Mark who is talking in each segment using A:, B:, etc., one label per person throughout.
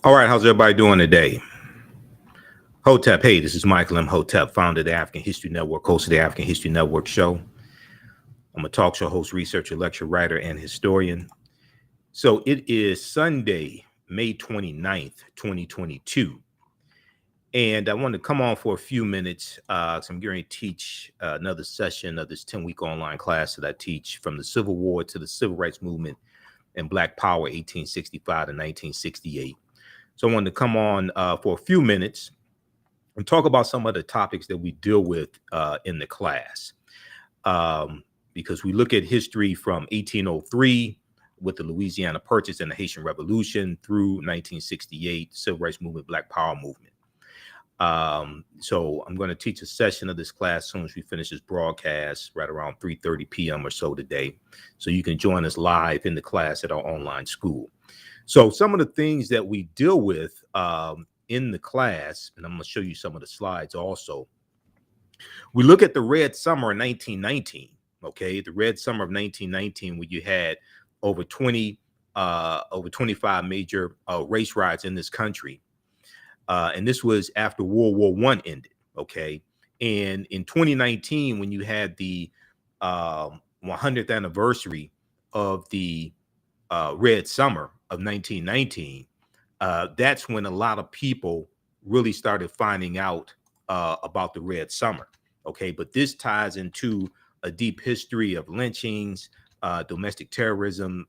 A: All right, how's everybody doing today? Hotep, hey, this is Michael M. Hotep, founder of the African History Network, host of the African History Network show. I'm a talk show host, researcher, lecturer, writer, and historian. So it is Sunday, May 29th, 2022. And I want to come on for a few minutes. So I'm going to teach another session of this 10-week online class that I teach from the Civil War to the Civil Rights Movement and Black Power, 1865 to 1968. So I wanted to come on for a few minutes and talk about some of the topics that we deal with in the class. Because we look at history from 1803 with the Louisiana Purchase and the Haitian Revolution through 1968, Civil Rights Movement, Black Power Movement. So I'm going to teach a session of this class as soon as we finish this broadcast, right around 3:30 p.m. or so today. So you can join us live in the class at our online school. So some of the things that we deal with in the class, and I'm going to show you some of the slides also. We look at the Red Summer of 1919, okay? The Red Summer of 1919, where you had over 25 major race riots in this country. And this was after World War I ended, okay? And in 2019, when you had the 100th anniversary of the Red Summer of 1919, that's when a lot of people really started finding out about the Red Summer, okay? But this ties into a deep history of lynchings, domestic terrorism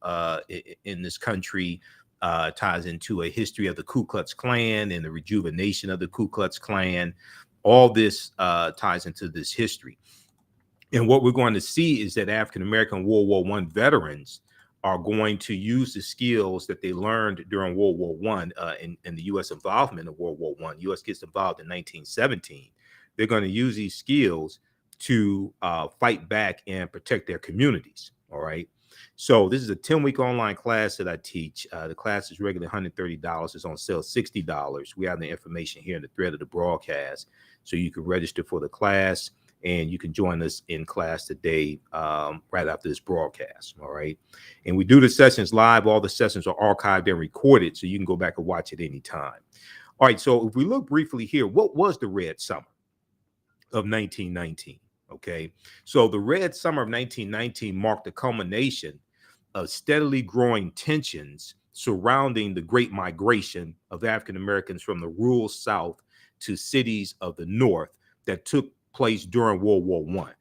A: in this country, ties into a history of the Ku Klux Klan and the rejuvenation of the Ku Klux Klan. All this ties into this history. And what we're going to see is that African-American World War I veterans are going to use the skills that they learned during World War I in the U.S. involvement in World War I. U.S. gets involved in 1917. They're going to use these skills to fight back and protect their communities. All right. So this is a 10-week online class that I teach. The class is regularly $130. It's on sale $60. We have the information here in the thread of the broadcast, so you can register for the class and you can join us in class today right after this broadcast. All right. And we do the sessions live. All the sessions are archived and recorded, so you can go back and watch it anytime. All right. So if we look briefly here, what was the Red Summer of 1919? Okay. So the Red Summer of 1919 marked the culmination of steadily growing tensions surrounding the Great Migration of African Americans from the rural South to cities of the North that took place during World War I.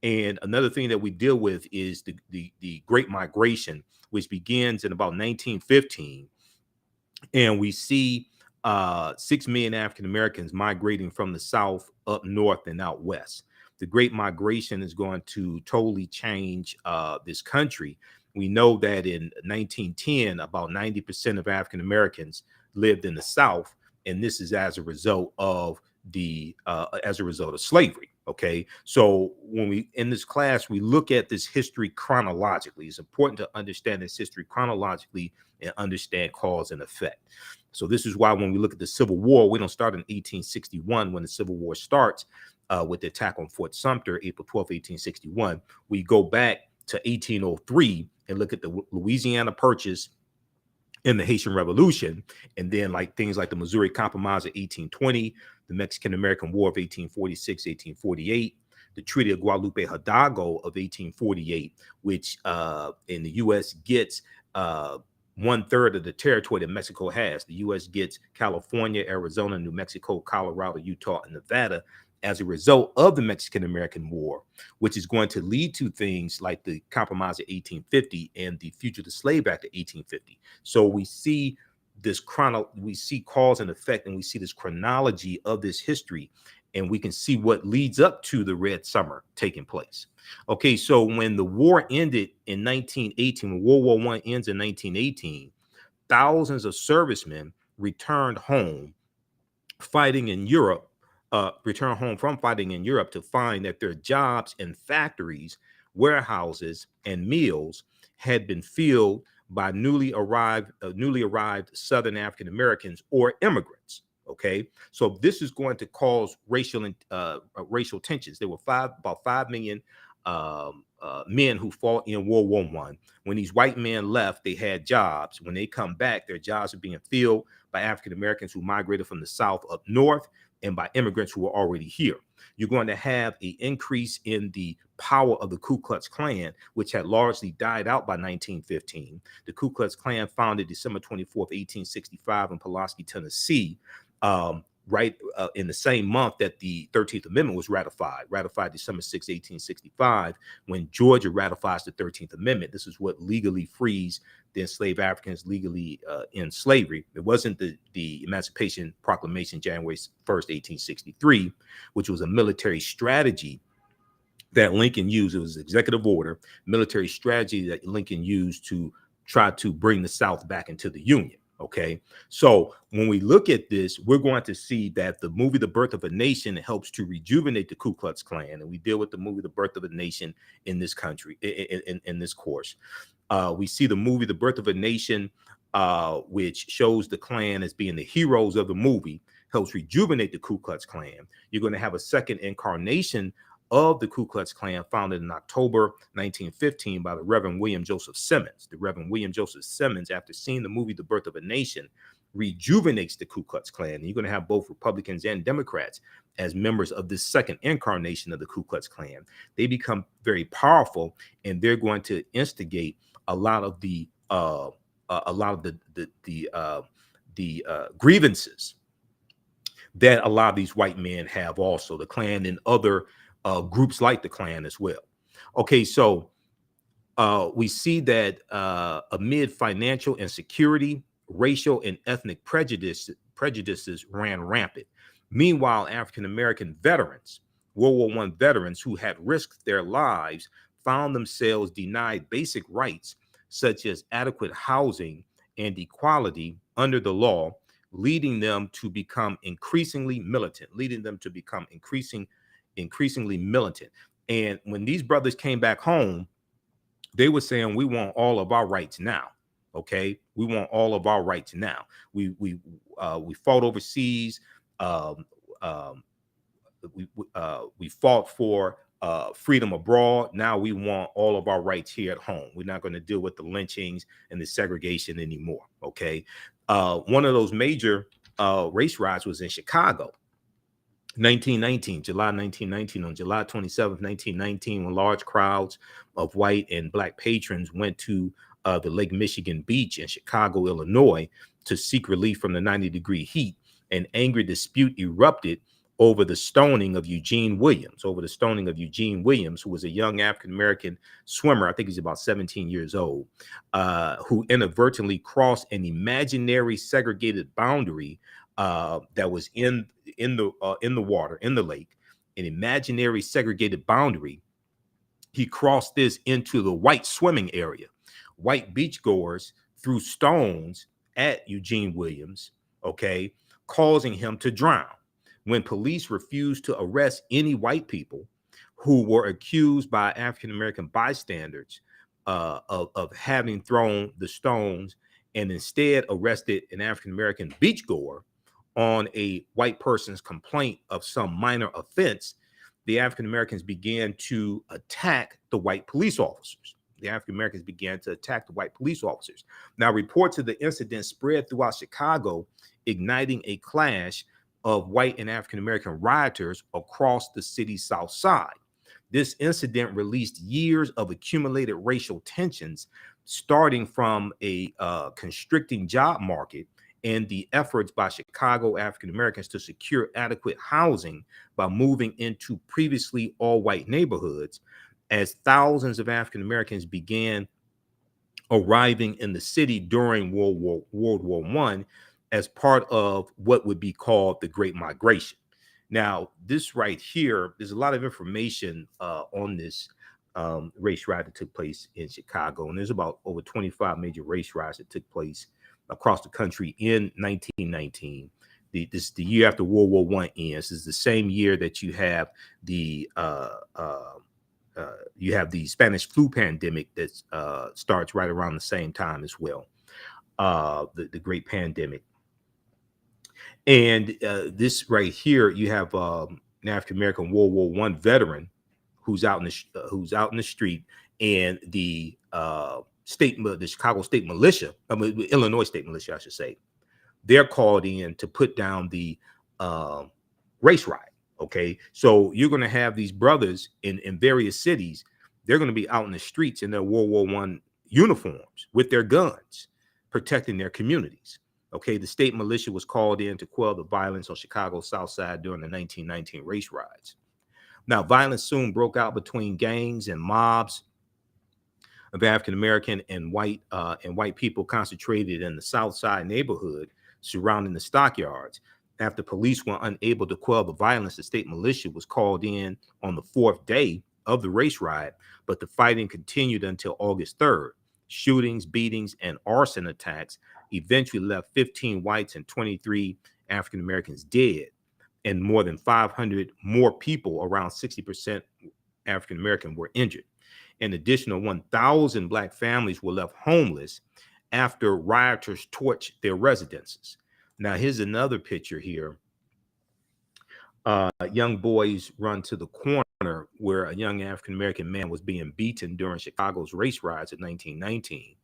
A: And another thing that we deal with is the Great Migration, which begins in about 1915. And we see 6 million African Americans migrating from the South up north and out west. The Great Migration is going to totally change this country. We know that in 1910, about 90% of African Americans lived in the South, and this is as a result of slavery. Okay, so when we in this class we look at this history chronologically. It's important to understand this history chronologically and understand cause and effect. So this is why when we look at the Civil War, we don't start in 1861 when the Civil War starts with the attack on Fort Sumter, April 12, 1861. We go back to 1803 and look at the Louisiana Purchase and the Haitian Revolution, and then like things like the Missouri Compromise of 1820, the Mexican-American War of 1846, 1848, the Treaty of Guadalupe Hidalgo of 1848, which in the U.S. gets 1/3 of the territory that Mexico has. The U.S. gets California, Arizona, New Mexico, Colorado, Utah, and Nevada as a result of the Mexican-American War, which is going to lead to things like the Compromise of 1850 and the Fugitive Slave Act of 1850. So we see this we see cause and effect, and we see this chronology of this history, and we can see what leads up to the Red Summer taking place. Okay, so when the war ended in 1918, when World War I ends in 1918, thousands of servicemen returned home fighting in Europe, return home from fighting in Europe to find that their jobs in factories, warehouses, and mills had been filled by newly arrived Southern African Americans or immigrants. Okay, so this is going to cause racial tensions. There were about 5 million men who fought in World War I. When these white men left, they had jobs. When they come back, their jobs are being filled by African Americans who migrated from the South up north and by immigrants who were already here. You're going to have an increase in the power of the Ku Klux Klan, which had largely died out by 1915. The Ku Klux Klan founded December 24th, 1865 in Pulaski, Tennessee, right in the same month that the 13th Amendment was ratified December 6, 1865, when Georgia ratifies the 13th Amendment. This is what legally frees the enslaved Africans legally in slavery. It wasn't the Emancipation Proclamation, January 1st, 1863, which was a military strategy that Lincoln used. It was executive order, military strategy that Lincoln used to try to bring the South back into the Union. Okay, so when we look at this, we're going to see that the movie The Birth of a Nation helps to rejuvenate the Ku Klux Klan, and we deal with the movie The Birth of a Nation in this country, in this course. We see the movie The Birth of a Nation, which shows the Klan as being the heroes of the movie, helps rejuvenate the Ku Klux Klan. You're going to have a second incarnation of the Ku Klux Klan, founded in October 1915 by the Reverend William Joseph Simmons. The Reverend William Joseph Simmons, after seeing the movie The Birth of a Nation, rejuvenates the Ku Klux Klan. And you're going to have both Republicans and Democrats as members of this second incarnation of the Ku Klux Klan. They become very powerful, and they're going to instigate a lot of the grievances that a lot of these white men have, also the Klan and other groups like the Klan as well. Okay, so we see that amid financial insecurity, racial and ethnic prejudices ran rampant. Meanwhile, African-American veterans, World War I veterans who had risked their lives, found themselves denied basic rights such as adequate housing and equality under the law, leading them to become increasingly militant, increasingly militant. And when these brothers came back home, they were saying, we want all of our rights now. Okay, we want all of our rights now. We fought overseas. We fought for freedom abroad. Now we want all of our rights here at home. We're not going to deal with the lynchings and the segregation anymore. Okay, one of those major race riots was in Chicago. 1919, July 1919, on July 27th, 1919, when large crowds of white and black patrons went to the Lake Michigan beach in Chicago, Illinois, to seek relief from the 90-degree heat. An angry dispute erupted over the stoning of Eugene Williams, who was a young African-American swimmer. I think he's about 17 years old, who inadvertently crossed an imaginary segregated boundary that was in the water, in the lake, an imaginary segregated boundary. He crossed this into the white swimming area. White beachgoers threw stones at Eugene Williams, okay, causing him to drown. When police refused to arrest any white people who were accused by African-American bystanders of having thrown the stones, and instead arrested an African-American beachgoer on a white person's complaint of some minor offense, the African Americans began to attack the white police officers. Now, reports of the incident spread throughout Chicago, igniting a clash of white and African American rioters across the city's south side. This incident released years of accumulated racial tensions, starting from a constricting job market and the efforts by Chicago African Americans to secure adequate housing by moving into previously all-white neighborhoods, as thousands of African Americans began arriving in the city during World War I as part of what would be called the Great Migration. Now, this right here, there's a lot of information on this race riot that took place in Chicago, and there's about over 25 major race riots that took place across the country in 1919. This is the year after World War I ends. This is the same year that you have the Spanish flu pandemic that starts right around the same time as well, the Great Pandemic. And this right here, you have an African American World War I veteran who's out in the street, and the Chicago State Militia, Illinois State Militia, I should say, they're called in to put down the race riot. Okay, so you're going to have these brothers in various cities. They're going to be out in the streets in their World War I uniforms with their guns, protecting their communities. Okay, the state militia was called in to quell the violence on Chicago's South Side during the 1919 race riots. Now, violence soon broke out between gangs and mobs of African American and white people concentrated in the South Side neighborhood surrounding the stockyards. After police were unable to quell the violence, the state militia was called in on the fourth day of the race riot, but the fighting continued until August 3rd. Shootings, beatings, and arson attacks eventually left 15 whites and 23 African Americans dead, and more than 500 more people, around 60% African American, were injured. An additional 1,000 Black families were left homeless after rioters torched their residences. Now, here's another picture here. Young boys run to the corner where a young African-American man was being beaten during Chicago's race riots in 1919.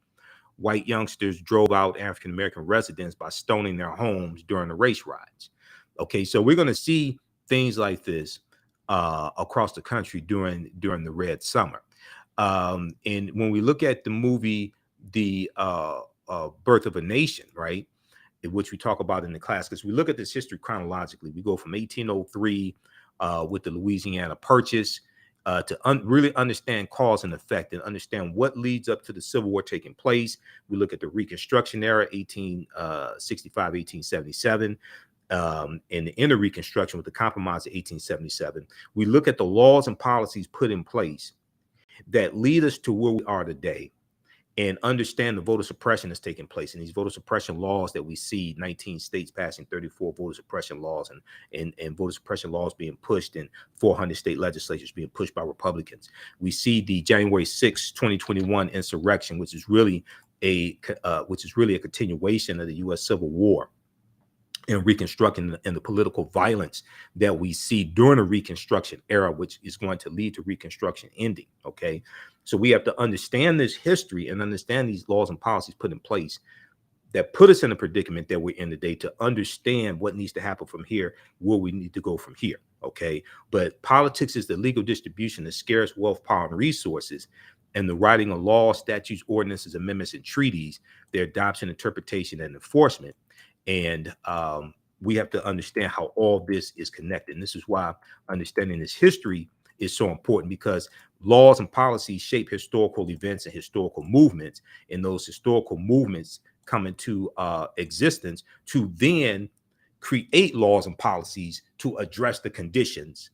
A: White youngsters drove out African-American residents by stoning their homes during the race riots. Okay, so we're going to see things like this across the country during the Red Summer. And when we look at the movie, The Birth of a Nation, right, which we talk about in the class, because we look at this history chronologically. We go from 1803 with the Louisiana Purchase to really understand cause and effect and understand what leads up to the Civil War taking place. We look at the Reconstruction Era, 1865, 1877, and the inner Reconstruction with the Compromise of 1877. We look at the laws and policies put in place that lead us to where we are today, and understand the voter suppression that's taking place. And these voter suppression laws that we see, 19 states passing 34 voter suppression laws, and voter suppression laws being pushed in 400 state legislatures being pushed by Republicans. We see the January 6, 2021 insurrection, which is really a continuation of the U.S. Civil War, and reconstructing and the political violence that we see during the Reconstruction era, which is going to lead to Reconstruction ending. Okay, so we have to understand this history and understand these laws and policies put in place that put us in a predicament that we're in today, to understand what needs to happen from here, where we need to go from here. Okay, but politics is the legal distribution of scarce wealth, power, and resources, and the writing of laws, statutes, ordinances, amendments, and treaties, their adoption, interpretation, and enforcement. And we have to understand how all this is connected. And this is why understanding this history is so important, because laws and policies shape historical events and historical movements. And those historical movements come into existence to then create laws and policies to address the conditions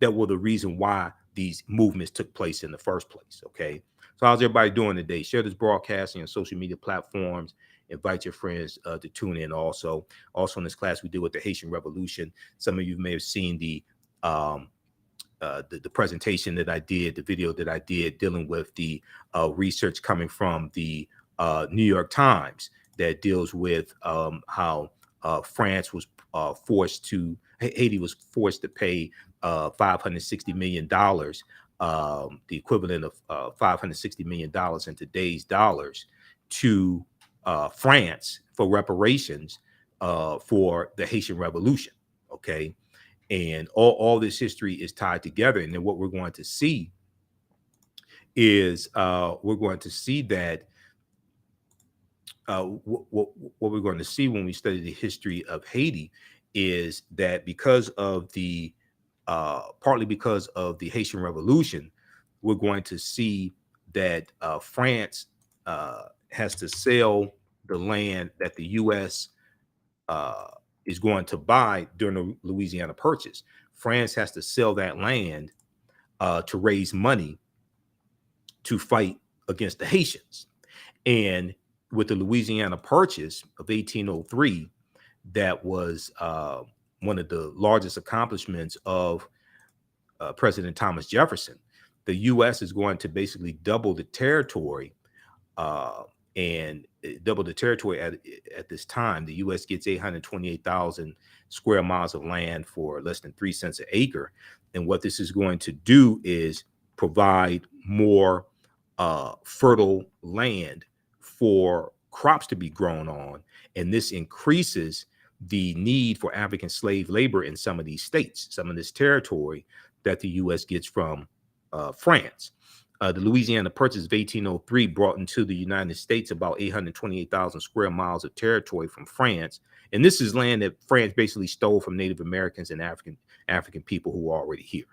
A: that were the reason why these movements took place in the first place. Okay. So how's everybody doing today? Share this broadcast on social media platforms. Invite your friends to tune in. Also in this class, we deal with the Haitian Revolution. Some of you may have seen the presentation that I did, the video that I did dealing with the research coming from the New York Times that deals with how France was Haiti was forced to pay $560 million, the equivalent of $560 million in today's dollars, to France for reparations for the Haitian Revolution. Okay, and all this history is tied together. And then what we're going to see is what we're going to see when we study the history of Haiti is that because of the partly because of the Haitian Revolution, we're going to see that France has to sell the land that the U.S. Is going to buy during the Louisiana Purchase. France has to sell that land to raise money to fight against the Haitians. And with the Louisiana Purchase of 1803, that was one of the largest accomplishments of President Thomas Jefferson. The U.S. is going to basically double the territory and double the territory at this time. The U.S. gets 828,000 square miles of land for less than 3 cents an acre. And what this is going to do is provide more fertile land for crops to be grown on. And this increases the need for African slave labor in some of these states, some of this territory that the U.S. gets from France. The Louisiana Purchase of 1803 brought into the United States about 828,000 square miles of territory from France. And this is land that France basically stole from Native Americans and African people who were already here.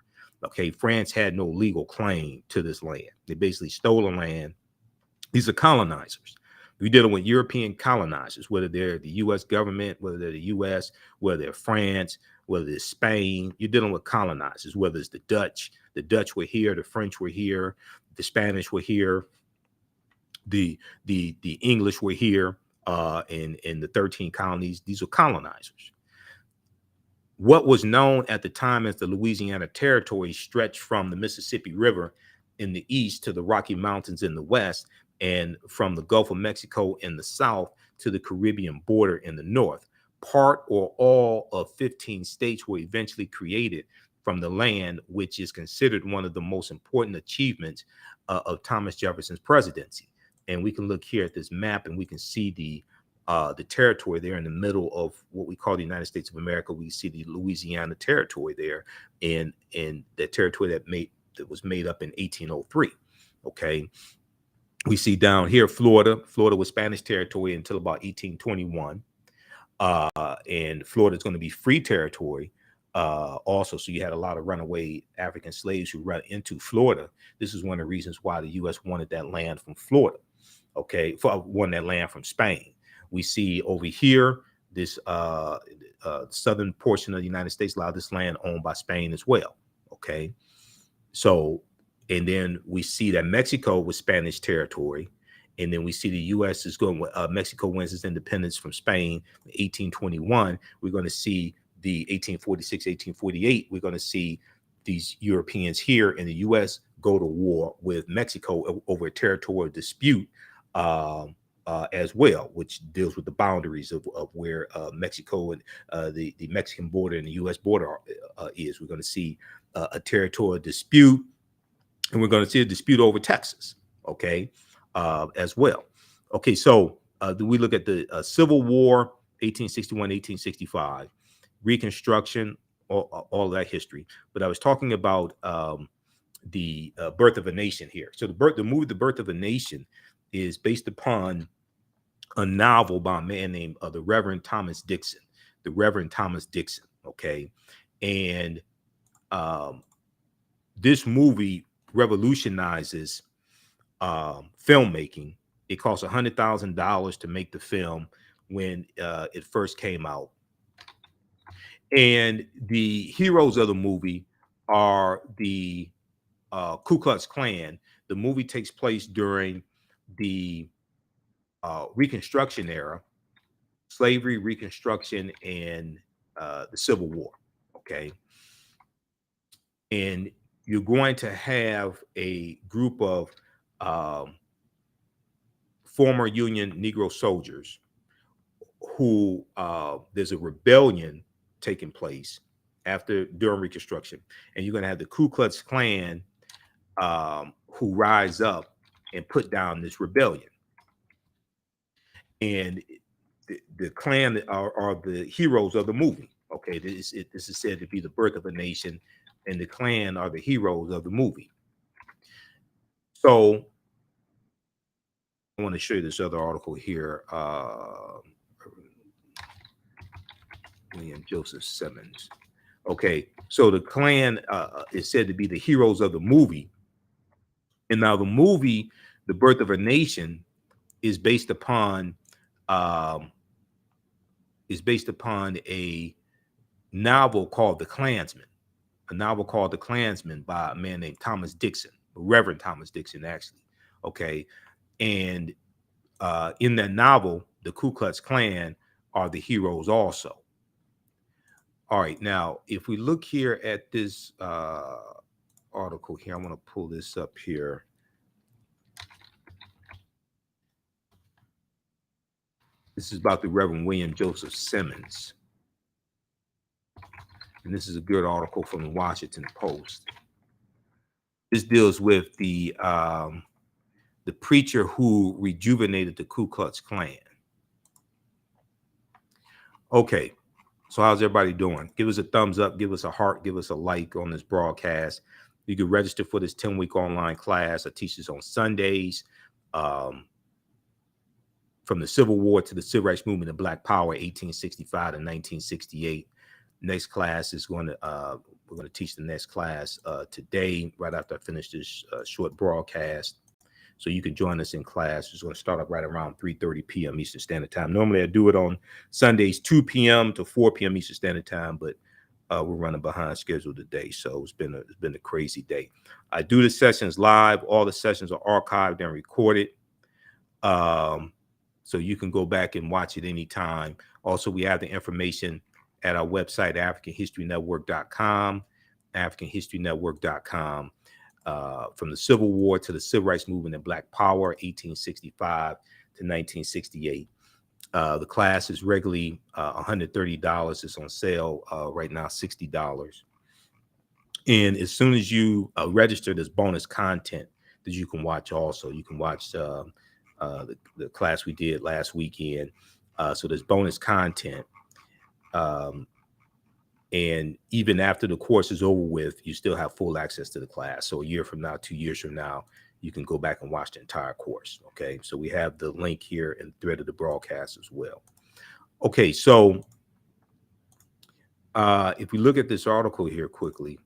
A: Okay, France had no legal claim to this land. They basically stole the land. These are colonizers. We're dealing with European colonizers, whether they're the U.S. government, whether they're the U.S., whether they're France, whether it's Spain. You're dealing with colonizers, whether it's the Dutch. The Dutch were here, the French were here, the Spanish were here, the English were here, in the 13 colonies. These are colonizers. What was known at the time as the Louisiana Territory stretched from the Mississippi River in the east to the Rocky Mountains in the west, and from the Gulf of Mexico in the south to the Caribbean border in the north. Part or all of 15 states were eventually created from the land, which is considered one of the most important achievements of Thomas Jefferson's presidency. And we can look here at this map and we can see the territory there in the middle of what we call the United States of America. We see the Louisiana Territory there, in the territory that was made up in 1803. Okay. We see down here, Florida. Florida was Spanish territory until about 1821. And Florida is going to be free territory also. So you had a lot of runaway African slaves who ran into Florida. This is one of the reasons why the U.S. wanted that land from Florida. Okay, wanted that land from Spain. We see over here, this southern portion of the United States, a lot of this land owned by Spain as well. Okay, so, and then we see that Mexico was Spanish territory. And then we see the U.S. is going, Mexico wins its independence from Spain in 1821. We're going to see the 1846, 1848. We're going to see these Europeans here in the U.S. go to war with Mexico over a territorial dispute as well, which deals with the boundaries of where Mexico and the Mexican border and the U.S. border is. We're going to see a territorial dispute, and we're going to see a dispute over Texas, okay, as well. Okay, so do we look at the Civil War, 1861, 1865, Reconstruction, all of that history. But I was talking about the Birth of a Nation here. So the movie The Birth of a Nation is based upon a novel by a man named the Reverend Thomas Dixon. The Reverend Thomas Dixon, okay? And this movie revolutionizes filmmaking. It cost $100,000 to make the film when it first came out. And the heroes of the movie are the Ku Klux Klan. The movie takes place during the Reconstruction Era, slavery, Reconstruction, and the Civil War. Okay. And you're going to have a group of former Union Negro soldiers who there's a rebellion taking place during Reconstruction, and you're going to have the Ku Klux Klan who rise up and put down this rebellion. And the Klan are the heroes of the movie. Okay, this is said to be the birth of a nation, and the Klan are the heroes of the movie. So I want to show you this other article here. William Joseph Simmons. Okay, so the Klan is said to be the heroes of the movie. And now the movie, The Birth of a Nation, is based upon a novel called The Klansman, by a man named Thomas Dixon, Reverend Thomas Dixon, actually. Okay, and in that novel, the Ku Klux Klan are the heroes also. All right, now if we look here at this article here, I want to pull this up here. This is about the Reverend William Joseph Simmons. And this is a good article from the Washington Post. This deals with the preacher who rejuvenated the Ku Klux Klan. Okay, so how's everybody doing? Give us a thumbs up, give us a heart, give us a like on this broadcast. You can register for this 10-week online class. I teach this on Sundays. From the Civil War to the Civil Rights Movement and Black Power, 1865 to 1968. Next class is going to we're going to teach the next class today, right after I finish this short broadcast. So you can join us in class. It's going to start up right around 3:30 p.m. Eastern Standard Time. Normally I do it on Sundays 2 p.m. to 4 p.m. Eastern Standard Time, but we're running behind schedule today, so it's been a crazy day. I do the sessions live. All the sessions are archived and recorded. So you can go back and watch it anytime. Also, we have the information at our website, AfricanHistoryNetwork.com, AfricanHistoryNetwork.com. From the Civil War to the Civil Rights Movement and Black Power, 1865 to 1968. The class is regularly $130. It's on sale right now, $60. And as soon as you register, there's bonus content that you can watch also. You can watch the class we did last weekend. So there's bonus content. And even after the course is over with, you still have full access to the class. So a year from now, 2 years from now, you can go back and watch the entire course. Okay, so we have the link here in the thread of the broadcast as well. Okay, so if we look at this article here quickly,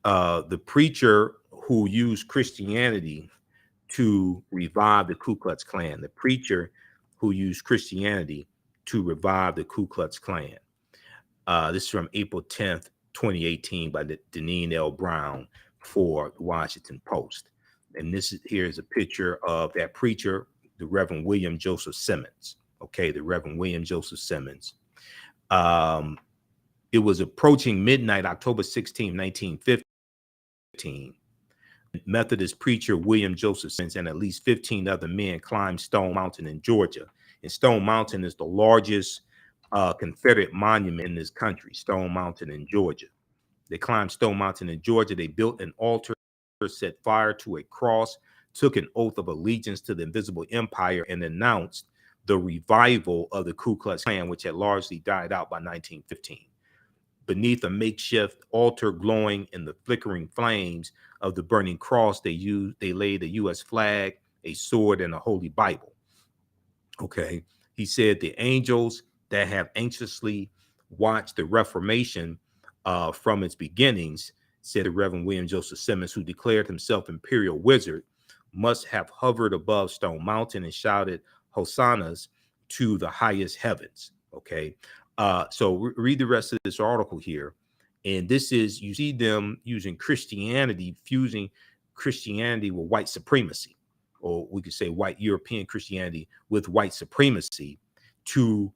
A: the preacher who used Christianity to revive the Ku Klux Klan, the preacher who used Christianity to revive the Ku Klux Klan. This is from April 10th, 2018 by Deneen L. Brown for the Washington Post. And here's a picture of that preacher, the Reverend William Joseph Simmons. Okay, the Reverend William Joseph Simmons. It was approaching midnight, October 16, 1915. Methodist preacher William Joseph Simmons and at least 15 other men climbed Stone Mountain in Georgia. And Stone Mountain is the largest Confederate monument in this country, Stone Mountain in Georgia. They climbed Stone Mountain in Georgia. They built an altar, set fire to a cross, took an oath of allegiance to the Invisible Empire, and announced the revival of the Ku Klux Klan, which had largely died out by 1915. Beneath a makeshift altar glowing in the flickering flames of the burning cross, they laid a U.S. flag, a sword, and a Holy Bible. Okay, he said the angels that have anxiously watched the Reformation from its beginnings, said the Reverend William Joseph Simmons, who declared himself Imperial Wizard, must have hovered above Stone Mountain and shouted hosannas to the highest heavens. Okay, so read the rest of this article here. And this is, you see them using Christianity, fusing Christianity with white supremacy, or we could say white European Christianity with white supremacy to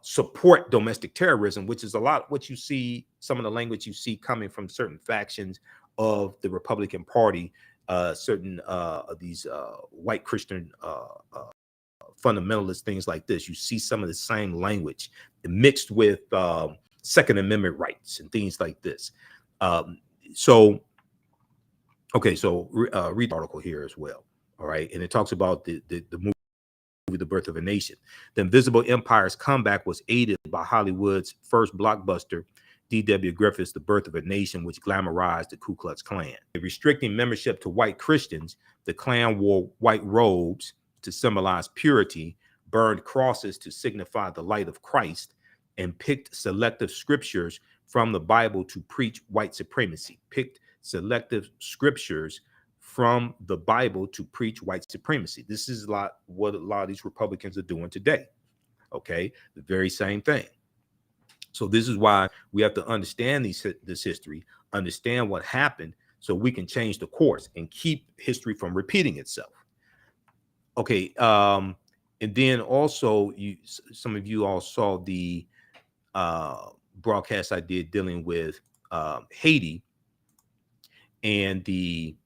A: support domestic terrorism, which is a lot what you see, some of the language you see coming from certain factions of the Republican Party, certain of these white Christian fundamentalist things like this. You see some of the same language mixed with Second Amendment rights and things like this. Okay, so read the article here as well. All right, and it talks about the movie, The Birth of a Nation. The Invisible Empire's comeback was aided by Hollywood's first blockbuster, D.W. Griffith's The Birth of a Nation, which glamorized the Ku Klux Klan. Restricting membership to white Christians, the Klan wore white robes to symbolize purity, burned crosses to signify the light of Christ, and picked selective scriptures from the Bible to preach white supremacy. Picked selective scriptures from the Bible to preach white supremacy. This is what a lot of these Republicans are doing today. Okay, the very same thing. So this is why we have to understand this history, understand what happened, so we can change the course and keep history from repeating itself. Okay, and then also, some of you all saw the broadcast I did dealing with Haiti and the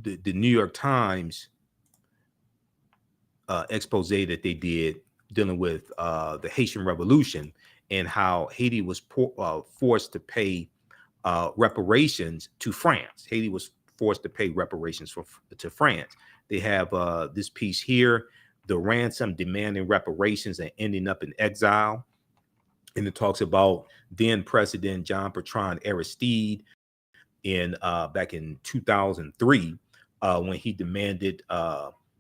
A: New York Times expose that they did dealing with the Haitian Revolution and how Haiti was forced to pay reparations to France. Haiti was forced to pay reparations to France. They have this piece here, the ransom demanding reparations and ending up in exile. And it talks about then President Jean-Bertrand Aristide in back in 2003 when he demanded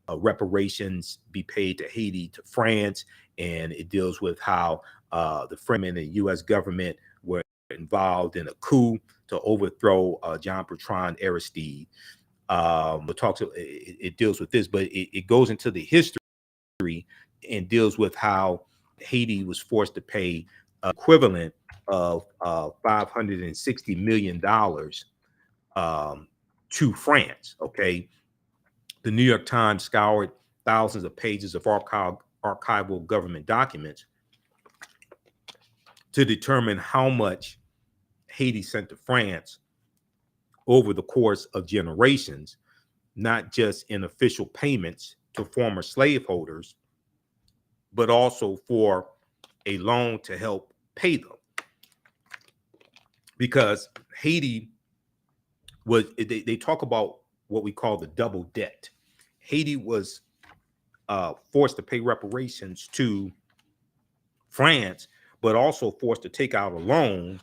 A: reparations be paid to Haiti, to France. And it deals with how the French and the U.S. government were involved in a coup to overthrow Jean-Bertrand Aristide. It deals with this, but it goes into the history and deals with how Haiti was forced to pay equivalent of $560 million to France. Okay. The New York Times scoured thousands of pages of archival government documents to determine how much Haiti sent to France over the course of generations, not just in official payments to former slaveholders, but also for a loan to help pay them. Because Haiti was, they talk about what we call the double debt. Haiti was forced to pay reparations to France, but also forced to take out a loan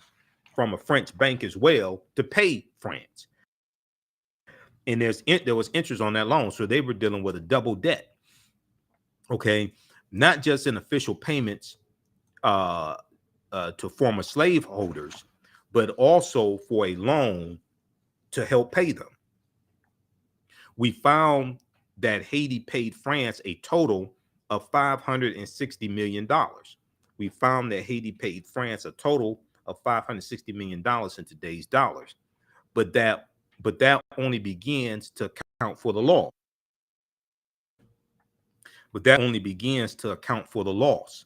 A: from a French bank as well to pay France. And there was interest on that loan. So they were dealing with a double debt. Okay. Not just in official payments to former slaveholders, but also for a loan to help pay them. We found that Haiti paid France a total of $560 million. We found that Haiti paid France a total of $560 million in today's dollars. But that only begins to account for the loss. But that only begins to account for the loss.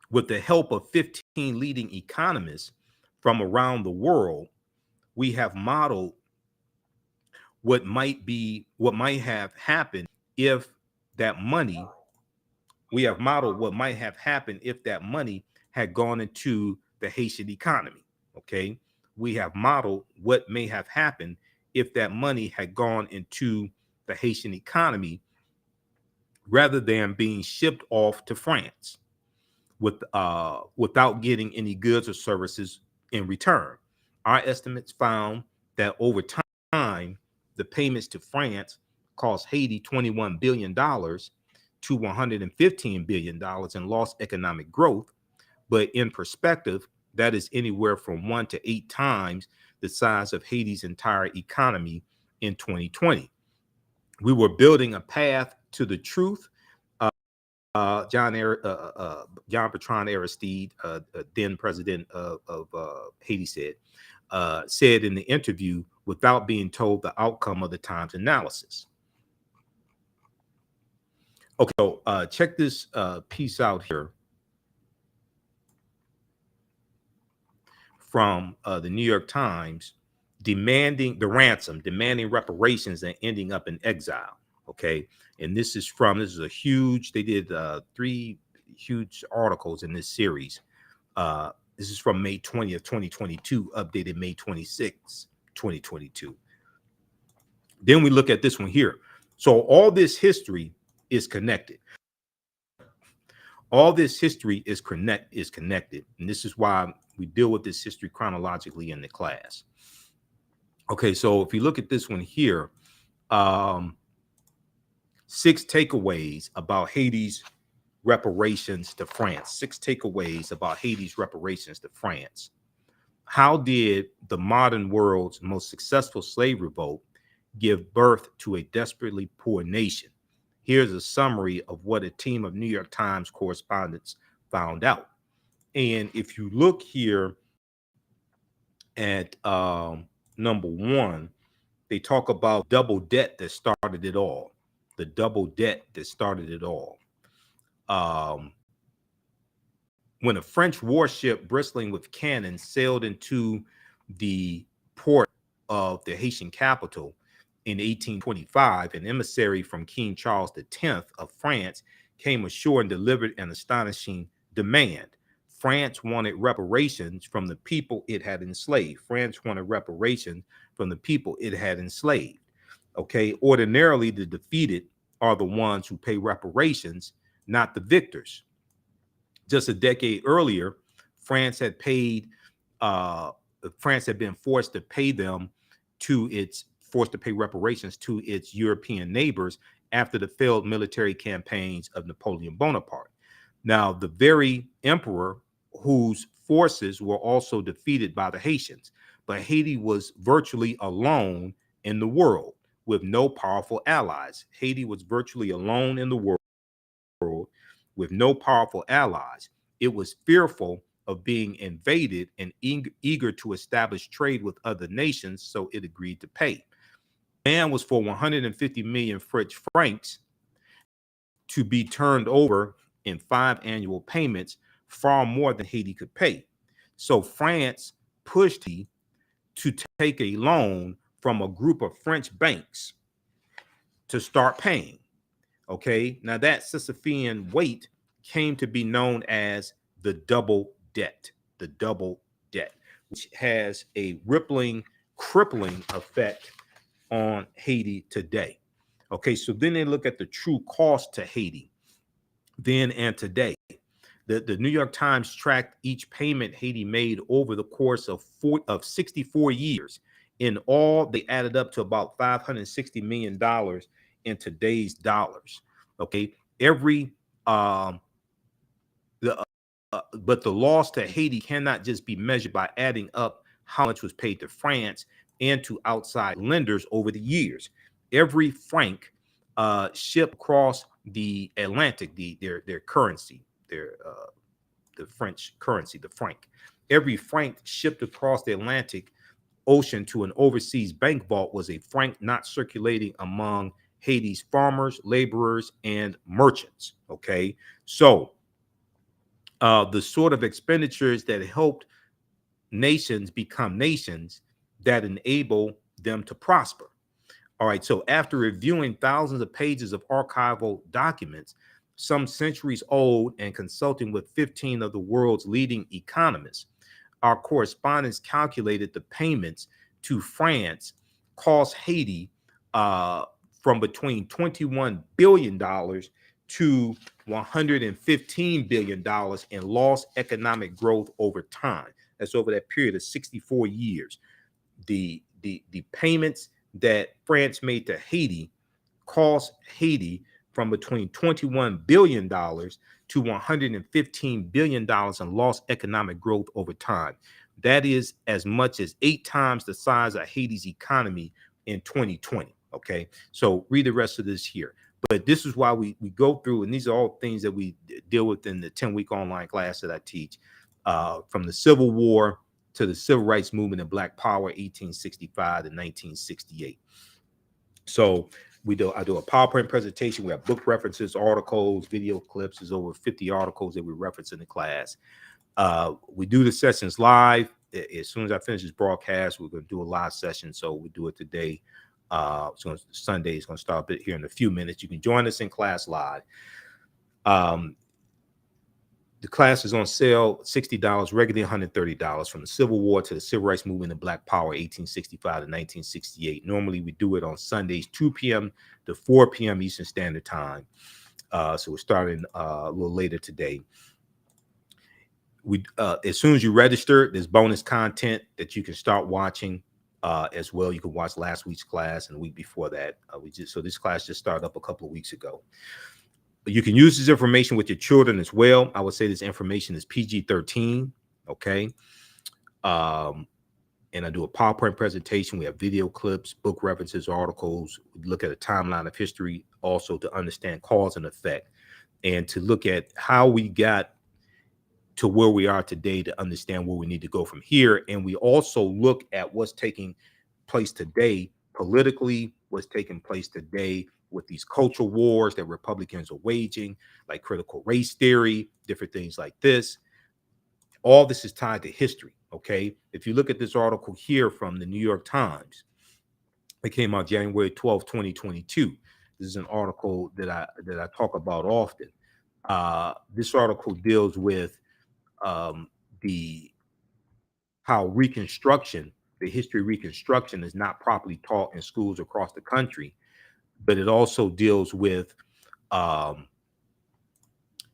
A: With the help of 15 leading economists from around the world, we have modeled what might have happened if that money, had gone into the Haitian economy. Okay. We have modeled what may have happened if that money had gone into the Haitian economy rather than being shipped off to France without getting any goods or services in return. Our estimates found that over time, the payments to France cost Haiti $21 billion to $115 billion in lost economic growth. But in perspective, that is anywhere from 1 to 8 times the size of Haiti's entire economy in 2020. We were building a path to the truth. Jean-Bertrand Aristide, then president of Haiti, said in the interview without being told the outcome of the Times analysis. Okay, so check this piece out here from the New York Times, demanding reparations and ending up in exile. Okay, and this is a huge, they did 3 huge articles in this series. This is from May 20th, 2022, updated May 26th, 2022. Then we look at this one here. So all this history is connected. All this history is connected. And this is why we deal with this history chronologically in the class. Okay, so if you look at this one here, 6 takeaways about Haiti's reparations to France. 6 takeaways about Haiti's reparations to France. How did the modern world's most successful slave revolt give birth to a desperately poor nation? Here's a summary of what a team of New York Times correspondents found out. And if you look here at number 1, they talk about double debt that started it all. The double debt that started it all. When a French warship bristling with cannons sailed into the port of the Haitian capital, in 1825, an emissary from King Charles X of France came ashore and delivered an astonishing demand. France wanted reparations from the people it had enslaved. France wanted reparations from the people it had enslaved. Okay, ordinarily the defeated are the ones who pay reparations, not the victors. Just a decade earlier, France had paid. France had been forced to pay reparations to its European neighbors after the failed military campaigns of Napoleon Bonaparte. Now, the very emperor whose forces were also defeated by the Haitians, but Haiti was virtually alone in the world with no powerful allies. Haiti was virtually alone in the world with no powerful allies. It was fearful of being invaded and eager to establish trade with other nations, so it agreed to pay. The demand was for 150 million French francs to be turned over in 5 annual payments, far more than Haiti could pay. So France pushed Haiti to take a loan from a group of French banks to start paying. Okay, now that Sisyphean weight came to be known as the double debt, which has a crippling effect on Haiti today. Okay, so then they look at the true cost to Haiti then and today. The New York Times tracked each payment Haiti made over the course of 64 years. In all, they added up to about $560 million in today's dollars. Okay, but the loss to Haiti cannot just be measured by adding up how much was paid to France and to outside lenders over the years. Every franc shipped across the Atlantic, their currency, the French currency, the franc. Every franc shipped across the Atlantic Ocean to an overseas bank vault was a franc not circulating among Haiti's farmers, laborers, and merchants. Okay, so the sort of expenditures that helped nations become nations that enable them to prosper. All right, so after reviewing thousands of pages of archival documents, some centuries old, and consulting with 15 of the world's leading economists, our correspondents calculated the payments to France cost Haiti from between $21 billion to $115 billion in lost economic growth over time. That's over that period of 64 years. The payments that France made to Haiti cost Haiti from between $21 billion to $115 billion in lost economic growth over time. That is as much as 8 times the size of Haiti's economy in 2020. Okay, so read the rest of this here. But this is why we go through, and these are all things that we deal with in the 10-week online class that I teach, from the Civil War to the Civil Rights Movement and Black Power, 1865 to 1968. So I do a PowerPoint presentation. We have book references, articles, video clips. There's over 50 articles that we reference in the class. We do the sessions live. As soon as I finish this broadcast, we're going to do a live session. So we do it today. So Sunday is going to start here in a few minutes. You can join us in class live. The class is on sale, $60, regularly $130, from the Civil War to the Civil Rights Movement and Black Power, 1865 to 1968. Normally, we do it on Sundays, 2 p.m. to 4 p.m. Eastern Standard Time. So we're starting a little later today. As soon as you register, there's bonus content that you can start watching as well. You can watch last week's class and the week before that. So this class just started up a couple of weeks ago. You can use this information with your children as well. I would say this information is PG-13, okay? And I do a PowerPoint presentation. We have video clips, book references, articles. We look at a timeline of history also to understand cause and effect, and to look at how we got to where we are today to understand where we need to go from here. And we also look at what's taking place today politically, what's taking place today with these cultural wars that Republicans are waging, like critical race theory, different things like this. All this is tied to history, okay? If you look at this article here from the New York Times, It came out January 12th, 2022. This is an article that I talk about often. This article deals with the how Reconstruction, the history of Reconstruction, is not properly taught in schools across the country, but it also deals with the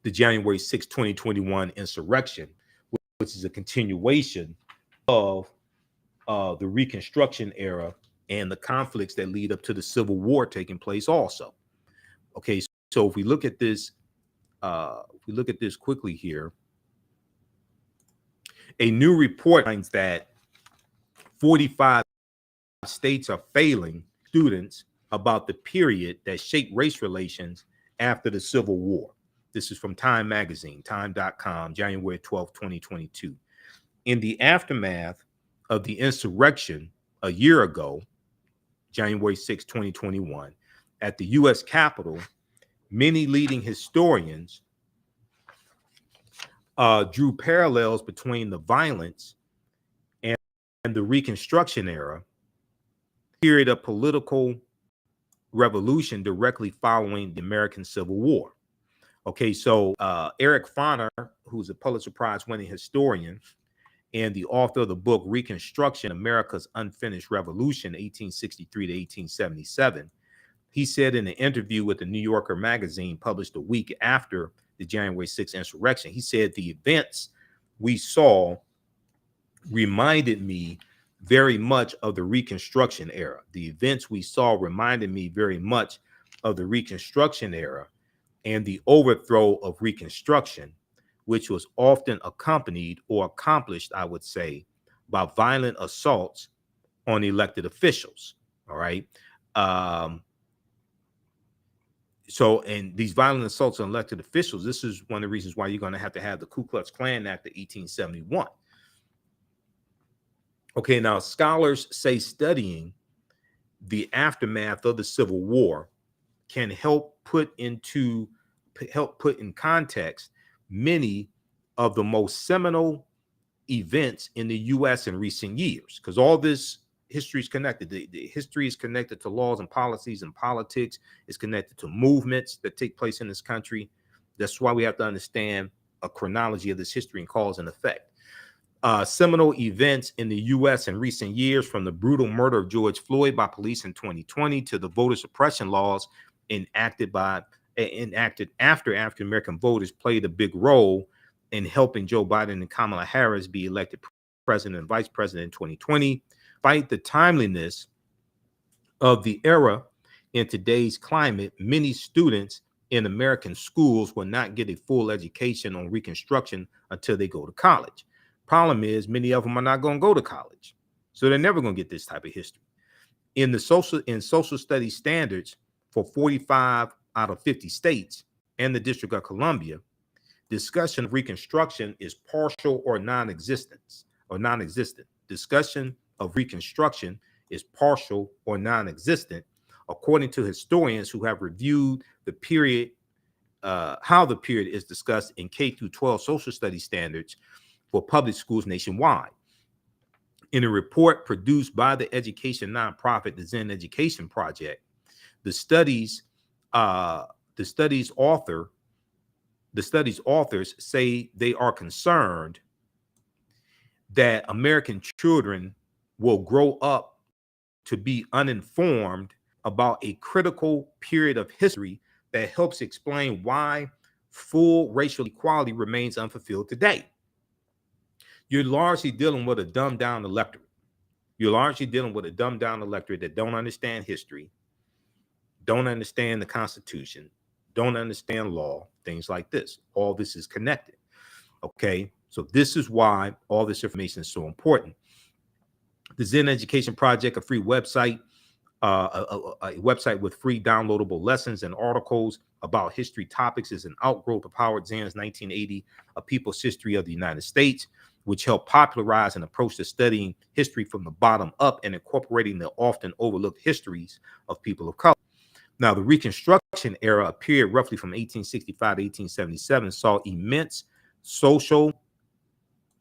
A: January 6, 2021 insurrection, which is a continuation of the Reconstruction era and the conflicts that lead up to the Civil War taking place also. Okay, so if we look at this, quickly here, a new report finds that 45 states are failing students about the period that shaped race relations after the Civil War. This is from Time Magazine, time.com, January 12, 2022. In the aftermath of the insurrection a year ago, January 6, 2021, at the U.S. Capitol, many leading historians drew parallels between the violence and the Reconstruction era, period of political revolution directly following the American Civil War. Okay, so Eric Foner, who's a Pulitzer Prize-winning historian and the author of the book Reconstruction, America's Unfinished Revolution, 1863 to 1877, he said in an interview with the New Yorker magazine published a week after the January 6th insurrection, he said, the events we saw reminded me very much of the Reconstruction era. The events we saw reminded me very much of the Reconstruction era and the overthrow of Reconstruction, which was often accompanied or accomplished, I would say, by violent assaults on elected officials. All right. So, and these violent assaults on elected officials, this is one of the reasons why you're going to have the Ku Klux Klan Act of 1871. Okay, now scholars say studying the aftermath of the Civil War can help put in context many of the most seminal events in the U.S. in recent years, because all this history is connected. The history is connected to laws and policies and politics. It's connected to movements that take place in this country. That's why we have to understand a chronology of this history and cause and effect. Seminal events in the U.S. in recent years, from the brutal murder of George Floyd by police in 2020 to the voter suppression laws enacted after African-American voters played a big role in helping Joe Biden and Kamala Harris be elected president and vice president in 2020. Despite the timeliness of the era in today's climate, many students in American schools will not get a full education on Reconstruction until they go to college. Problem is, many of them are not going to go to college, so they're never going to get this type of history. In social studies standards for 45 out of 50 states and the District of Columbia, discussion of Reconstruction is partial or non-existent. Discussion of Reconstruction is partial or non-existent, according to historians who have reviewed the period, how the period is discussed in K through 12 social studies standards for public schools nationwide. In a report produced by the education nonprofit, the Zen Education Project, the study's authors say they are concerned that American children will grow up to be uninformed about a critical period of history that helps explain why full racial equality remains unfulfilled today. You're largely dealing with a dumbed down electorate. That don't understand history, don't understand the Constitution, don't understand law, things like this. All this is connected. Okay, so this is why all this information is so important. The Zen Education Project, a free website, a website with free downloadable lessons and articles about history topics, is an outgrowth of Howard Zann's 1980 A People's History of the United States, which helped popularize an approach to studying history from the bottom up and incorporating the often overlooked histories of people of color. Now, the Reconstruction era, a period roughly from 1865 to 1877, saw immense social,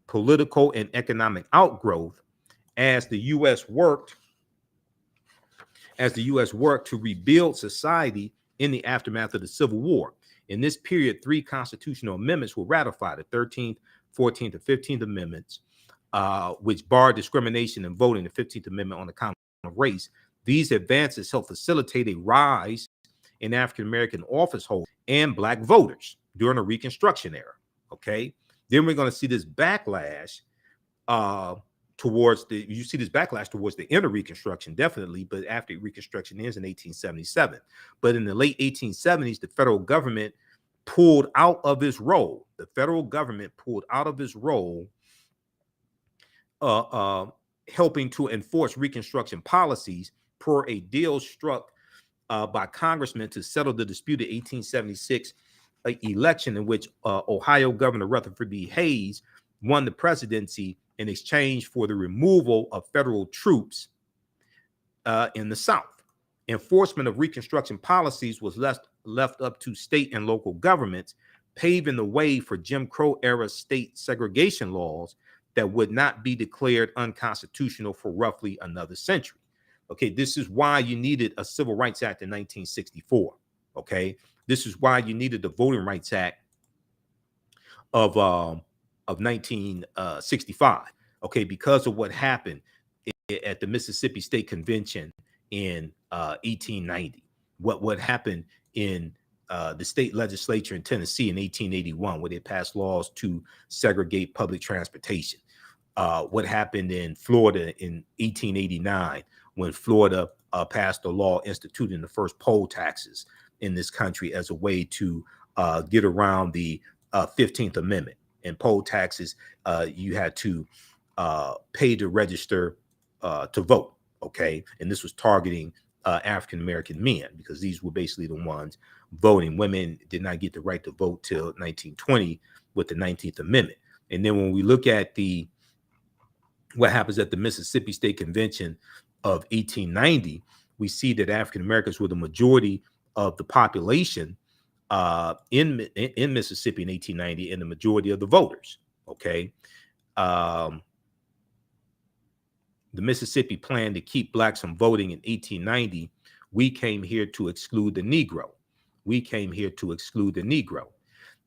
A: political, and economic outgrowth as the U.S. worked as the U.S. worked to rebuild society in the aftermath of the Civil War. In this period, 3 constitutional amendments were ratified: the 13th, 14th, and 15th Amendments, which barred discrimination in voting, the 15th Amendment on account of race. These advances helped facilitate a rise in African-American office holders and Black voters during the Reconstruction era. Okay. Then we're going to see this backlash towards the inner Reconstruction, definitely, but after Reconstruction ends in 1877. But in the late 1870s, the federal government pulled out of its role. The federal government pulled out of its role helping to enforce Reconstruction policies per a deal struck by congressmen to settle the disputed 1876 election in which Ohio Governor Rutherford B. Hayes won the presidency in exchange for the removal of federal troops in the South. Enforcement of Reconstruction policies was left up to state and local governments, paving the way for Jim Crow era state segregation laws that would not be declared unconstitutional for roughly another century. Okay, this is why you needed a Civil Rights Act in 1964. Okay, this is why you needed the Voting Rights Act of 1965. Okay, because of what happened at the Mississippi State Convention in 1890. What happened in the state legislature in Tennessee in 1881, where they passed laws to segregate public transportation. What happened in Florida in 1889, when Florida passed a law instituting the first poll taxes in this country as a way to get around the 15th Amendment. And poll taxes, you had to pay to register to vote. Okay, and this was targeting African-American men, because these were basically the ones voting. Women did not get the right to vote till 1920 with the 19th Amendment. And then when we look at what happens at the Mississippi State Convention of 1890, we see that African Americans were the majority of the population in Mississippi in 1890, and the majority of the voters. Okay. The Mississippi plan to keep Blacks from voting in 1890. We came here to exclude the Negro. We came here to exclude the Negro.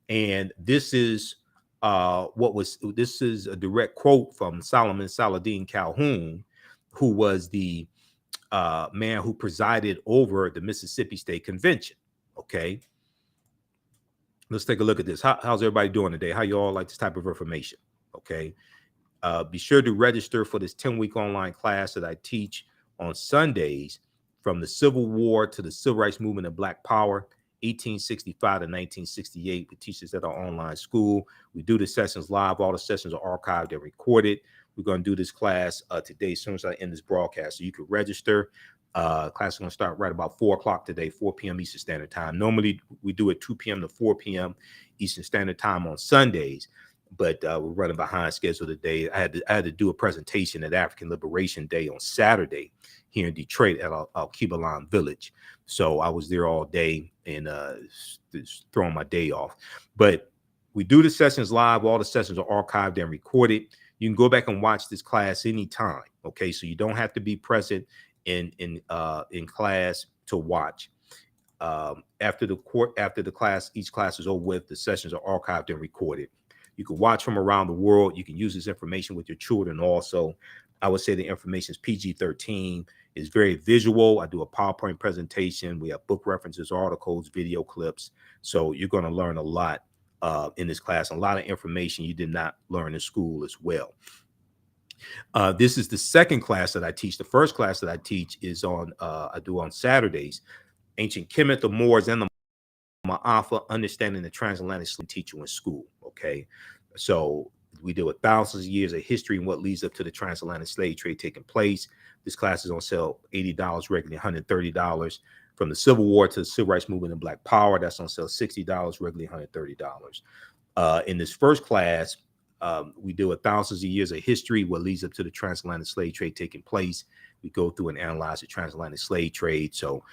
A: And this is this is a direct quote from Solomon Saladin Calhoun, who was the man who presided over the Mississippi State Convention. Okay. Let's take a look at this. How's everybody doing today? How you all like this type of information? Okay. Be sure to register for this 10-week online class that I teach on Sundays, from the Civil War to the Civil Rights Movement and Black Power, 1865 to 1968. We teach this at our online school. We do the sessions live. All the sessions are archived and recorded. We're going to do this class today as soon as I end this broadcast. So you can register. Class is going to start right about 4 o'clock today, 4 p.m. Eastern Standard Time. Normally, we do it 2 p.m. to 4 p.m. Eastern Standard Time on Sundays, but we're running behind schedule today. I had to do a presentation at African Liberation Day on Saturday here in Detroit at Al-Kibalan Village. So I was there all day and just throwing my day off. But we do the sessions live. All the sessions are archived and recorded. You can go back and watch this class anytime. Okay, so you don't have to be present in class to watch. After the class, each class is over with, the sessions are archived and recorded. You can watch from around the world. You can use this information with your children also. I would say the information is PG-13. It's very visual. I do a PowerPoint presentation. We have book references, articles, video clips. So you're going to learn a lot in this class, a lot of information you did not learn in school as well. This is the second class that I teach. The first class that I teach is I do on Saturdays, Ancient Kemet, the Moors, and the Ma'afa, Understanding the Transatlantic Slave Teacher in School. Okay, so we deal with thousands of years of history and what leads up to the transatlantic slave trade taking place. This class is on sale $80, regularly $130. From the Civil War to the Civil Rights Movement and Black Power, that's on sale $60, regularly $130. In this first class, we deal with thousands of years of history, what leads up to the transatlantic slave trade taking place. We go through and analyze the transatlantic slave trade. So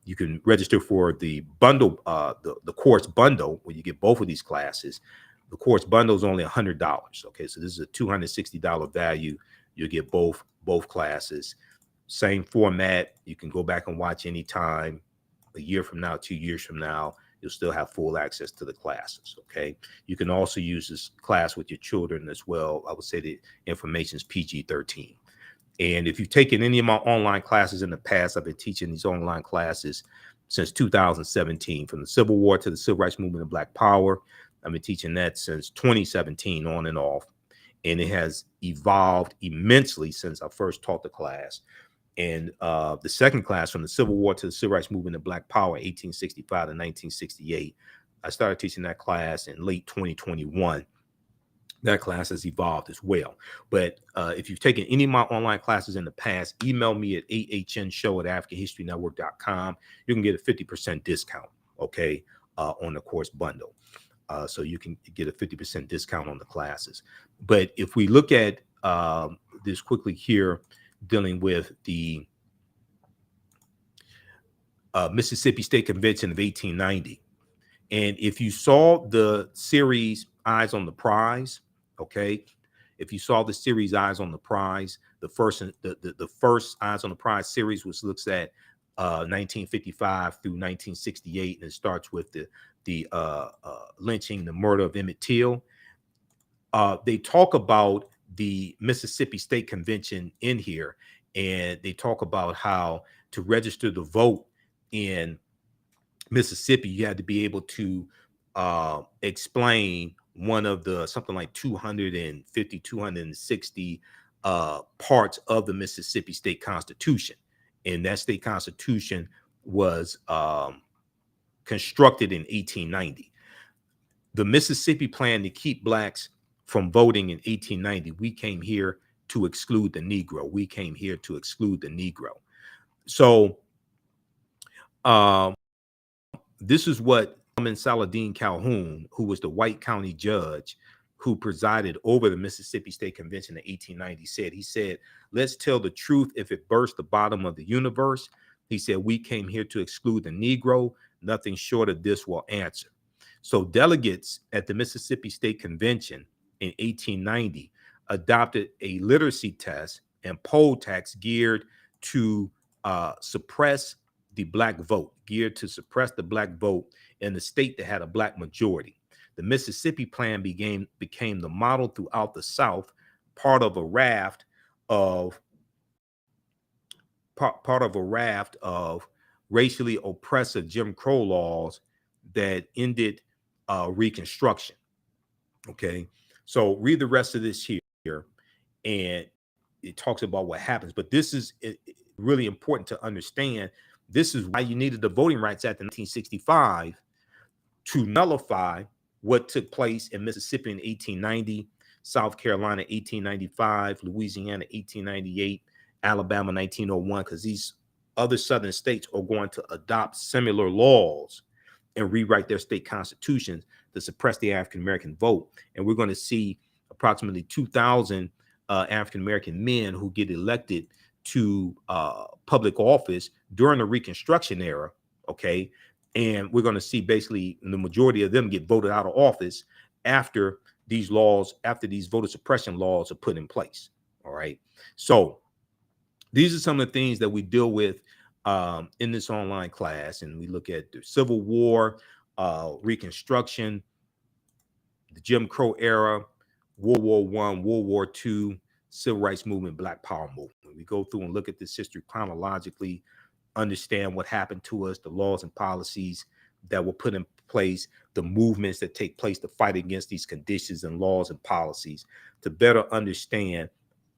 A: you can register for the bundle, the course bundle, where you get both of these classes. The course bundle is only $100. Okay, so this is a $260 value. You'll get both classes. Same format. You can go back and watch anytime. A year from now, 2 years from now, you'll still have full access to the classes. Okay. You can also use this class with your children as well. I would say the information is PG-13. And if you've taken any of my online classes in the past, I've been teaching these online classes since 2017, from the Civil War to the Civil Rights Movement and Black Power. I've been teaching that since 2017, on and off. And it has evolved immensely since I first taught the class. And the second class, from the Civil War to the Civil Rights Movement and Black Power, 1865 to 1968, I started teaching that class in late 2021. That class has evolved as well. But if you've taken any of my online classes in the past, email me at ahnshow@africanhistorynetwork.com. You can get a 50% discount, okay, on the course bundle. So you can get a 50% discount on the classes. But if we look at this quickly here, dealing with the Mississippi State Convention of 1890. And if you saw the series Eyes on the Prize, okay, if you saw the series Eyes on the Prize, the first Eyes on the Prize series, which looks at 1955 through 1968, and it starts with the lynching, the murder of Emmett Till. They talk about the Mississippi State Convention in here, and they talk about how to register to vote in Mississippi, you had to be able to explain one of the something like 250, 260 parts of the Mississippi State Constitution. And that state constitution was constructed in 1890. The Mississippi plan to keep blacks from voting in 1890. We came here to exclude the Negro. We came here to exclude the Negro. So this is what Saladin Calhoun, who was the white county judge who presided over the Mississippi State Convention in 1890, said. He said, "Let's tell the truth if it burst the bottom of the universe." He said, "We came here to exclude the Negro. Nothing short of this will answer." So delegates at the Mississippi State Convention in 1890 adopted a literacy test and poll tax geared to suppress the black vote, in the state that had a black majority. The Mississippi Plan became the model throughout the South, part of a raft of racially oppressive Jim Crow laws that ended Reconstruction. Okay, so read the rest of this here, and it talks about what happens. But this is really important to understand. This is why you needed the Voting Rights Act in 1965 to nullify what took place in Mississippi in 1890, South Carolina 1895, Louisiana 1898, Alabama 1901, because these other southern states are going to adopt similar laws and rewrite their state constitutions to suppress the African-American vote. And we're going to see approximately 2,000 African-American men who get elected to public office during the Reconstruction era, okay? And we're going to see basically the majority of them get voted out of office after these laws, after these voter suppression laws are put in place, all right? So these are some of the things that we deal with in this online class, and we look at the Civil War, Reconstruction, the Jim Crow era, World War I, World War II, Civil Rights Movement, Black Power movement. We go through and look at this history chronologically, understand what happened to us, the laws and policies that were put in place, the movements that take place to fight against these conditions and laws and policies, to better understand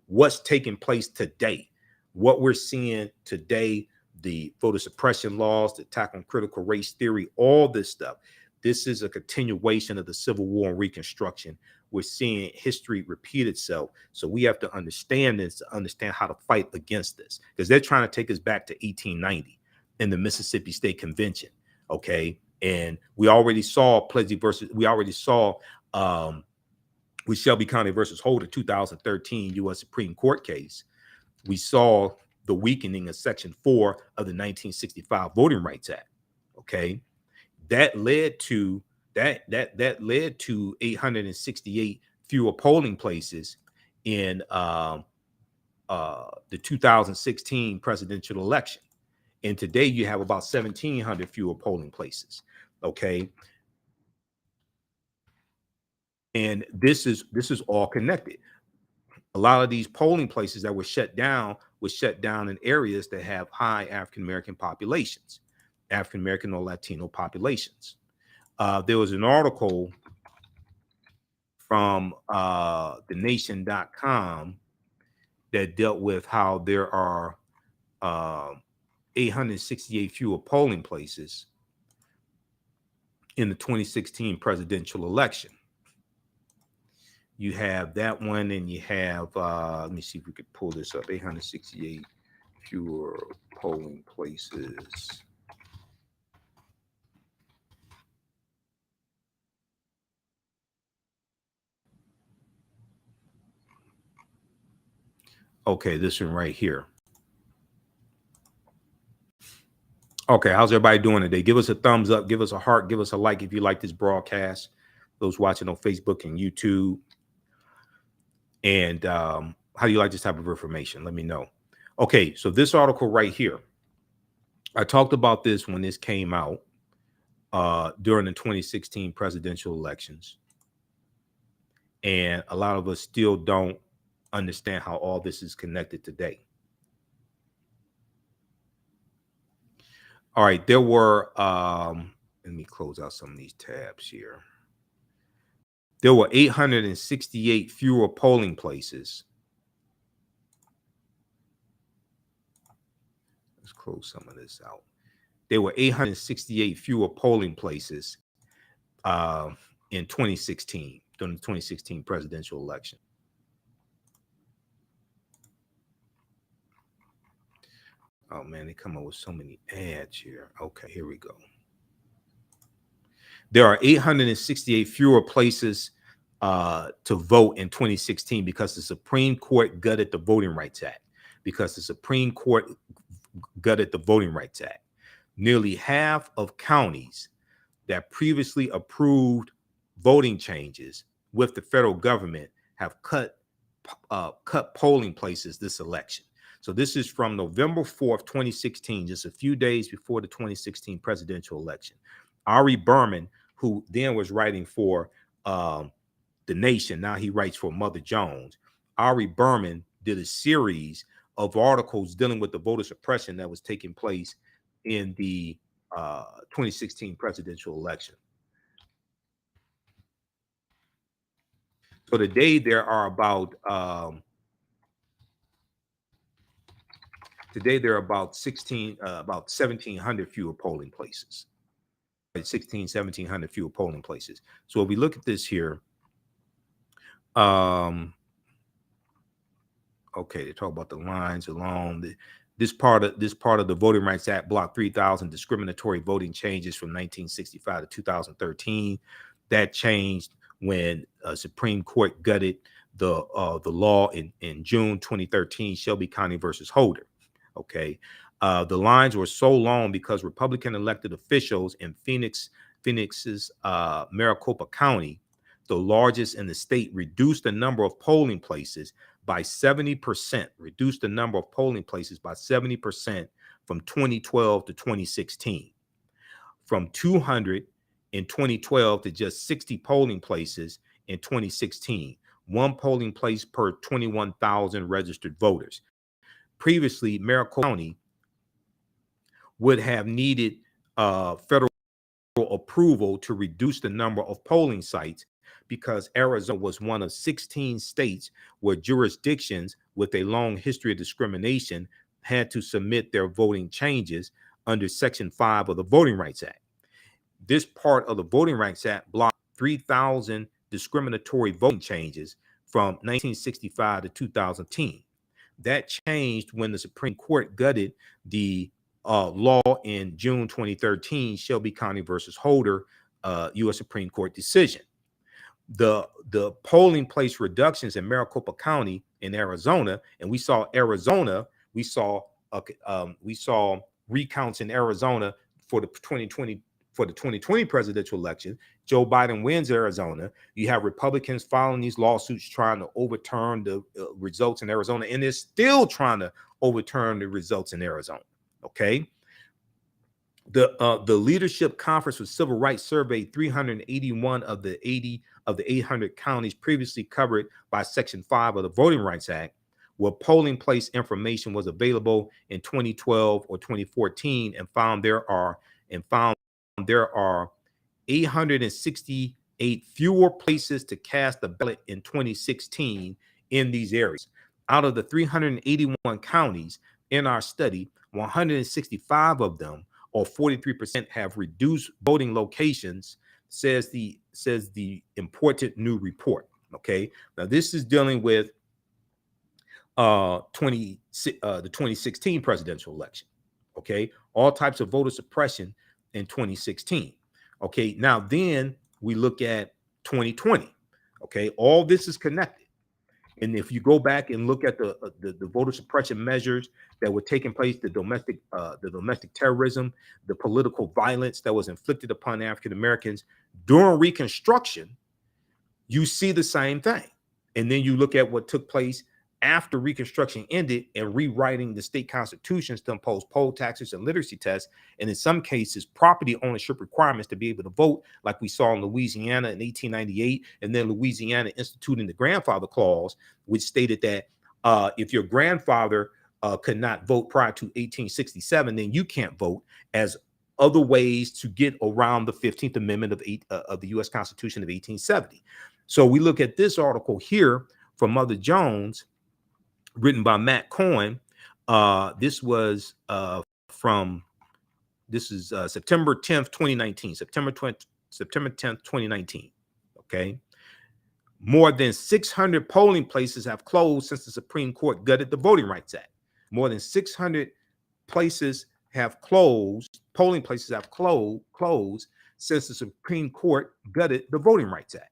A: what's taking place today, what we're seeing today, the voter suppression laws, the attack on critical race theory, all this stuff. This is a continuation of the Civil War and Reconstruction. We're seeing history repeat itself. So we have to understand this to understand how to fight against this, because they're trying to take us back to 1890 in the Mississippi State Convention. Okay. And we already saw with Shelby County versus Holder 2013 U.S. Supreme Court case. We saw the weakening of Section 4 of the 1965 Voting Rights Act. Okay. That led to 868 fewer polling places in the 2016 presidential election. And today you have about 1,700 fewer polling places. Okay. And this is all connected. A lot of these polling places that were shut down in areas that have high African American populations, African American or Latino populations. There was an article from thenation.com that dealt with how there are 868 fewer polling places in the 2016 presidential election. You have that one, and you have, let me see if we could pull this up, 868 fewer polling places. Okay, this one right here. Okay, how's everybody doing today? Give us a thumbs up, give us a heart, give us a like if you like this broadcast. Those watching on Facebook and YouTube. And how do you like this type of information? Let me know. Okay, so this article right here, I talked about this when this came out during the 2016 presidential elections. And a lot of us still don't understand how all this is connected today. All right, there were, let me close out some of these tabs here. There were 868 fewer polling places. Let's close some of this out. There were 868 fewer polling places in 2016, during the 2016 presidential election. Oh man, they come up with so many ads here. Okay, here we go. There are 868 fewer places to vote in 2016 because the Supreme Court gutted the Voting Rights Act. Nearly half of counties that previously approved voting changes with the federal government have cut polling places this election. So this is from November 4th, 2016, just a few days before the 2016 presidential election. Ari Berman, who then was writing for The Nation, now he writes for Mother Jones. Ari Berman did a series of articles dealing with the voter suppression that was taking place in the 2016 presidential election. So today there are about 1,700 fewer polling places. 1,700 fewer polling places. So if we look at this here, okay, they talk about the lines along this part of the Voting Rights Act blocked 3,000 discriminatory voting changes from 1965 to 2013. That changed when Supreme Court gutted the law in June 2013, Shelby County versus Holder. Okay, the lines were so long because Republican elected officials in Phoenix's Maricopa County, the largest in the state, reduced the number of polling places by 70%, from 2012 to 2016. From 200 in 2012 to just 60 polling places in 2016, one polling place per 21,000 registered voters. Previously, Maricopa County would have needed federal approval to reduce the number of polling sites because Arizona was one of 16 states where jurisdictions with a long history of discrimination had to submit their voting changes under Section 5 of the Voting Rights Act. This part of the Voting Rights Act blocked 3,000 discriminatory voting changes from 1965 to 2010. That changed when the Supreme Court gutted the law in June 2013, Shelby County versus Holder, U.S. Supreme Court decision. The polling place reductions in Maricopa County in Arizona, and we saw recounts in Arizona for the for the 2020 presidential election, Joe Biden wins Arizona. You have Republicans filing these lawsuits trying to overturn the results in Arizona, and they're still trying to overturn the results in Arizona. Okay. The Leadership Conference for Civil Rights surveyed 381 of the 800 counties previously covered by Section 5 of the Voting Rights Act, where polling place information was available in 2012 or 2014, and found there are 868 fewer places to cast the ballot in 2016 in these areas. Out of the 381 counties in our study, 165 of them, or 43%, have reduced voting locations, says the important new report. Okay, now this is dealing with the 2016 presidential election. Okay, all types of voter suppression in 2016. Okay, now then we look at 2020. Okay, all this is connected. And if you go back and look at the voter suppression measures that were taking place, the domestic terrorism, the political violence that was inflicted upon African Americans during Reconstruction, you see the same thing. And then you look at what took place after Reconstruction ended and rewriting the state constitutions to impose poll taxes and literacy tests, and in some cases property ownership requirements to be able to vote, like we saw in Louisiana in 1898, and then Louisiana instituting the grandfather clause, which stated that if your grandfather could not vote prior to 1867, then you can't vote, as other ways to get around the 15th Amendment of the U.S. Constitution of 1870. So we look at this article here from Mother Jones, written by Matt Cohen. This was September 10th, 2019. September 10th, 2019. Okay. More than 600 polling places have closed since the Supreme Court gutted the Voting Rights Act. More than 600 places have closed. Polling places have closed since the Supreme Court gutted the Voting Rights Act.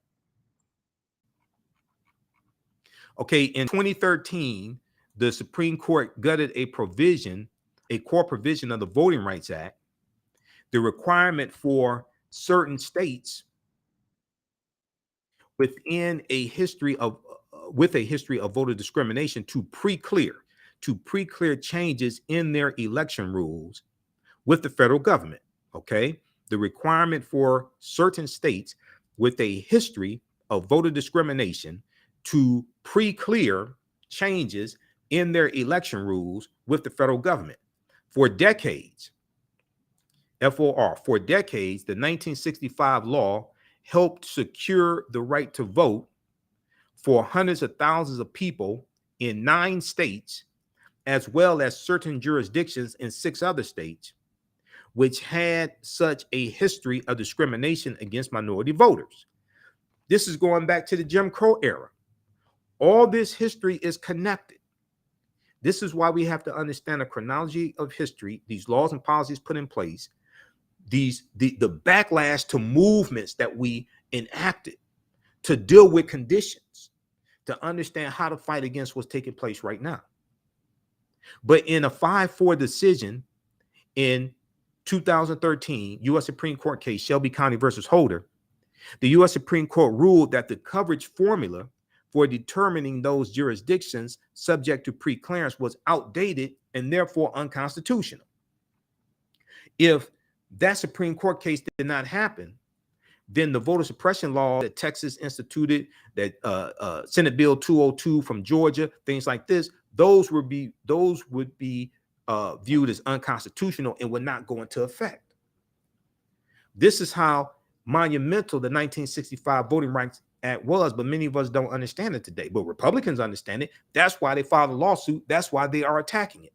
A: Okay, in 2013, the Supreme Court gutted a core provision of the Voting Rights Act, the requirement for certain states with a history of voter discrimination to pre-clear changes in their election rules with the federal government. Okay, the requirement for certain states with a history of voter discrimination to pre-clear changes in their election rules with the federal government. For decades, the 1965 law helped secure the right to vote for hundreds of thousands of people in 9 states, as well as certain jurisdictions in 6 other states, which had such a history of discrimination against minority voters. This is going back to the Jim Crow era. All this history is connected. This is why we have to understand the chronology of history, these laws and policies put in place, the backlash to movements that we enacted to deal with conditions, to understand how to fight against what's taking place right now. But in a 5-4 decision in 2013 U.S. Supreme Court case, Shelby County versus Holder, the U.S. Supreme Court ruled that the coverage formula for determining those jurisdictions subject to pre-clearance was outdated and therefore unconstitutional. If that Supreme Court case did not happen, then the voter suppression law that Texas instituted, that Senate Bill 202 from Georgia, things like this, those would be viewed as unconstitutional and would not go into effect. This is how monumental the 1965 Voting Rights Act was, but many of us don't understand it today. But Republicans understand it. That's why they filed a lawsuit. That's why they are attacking it.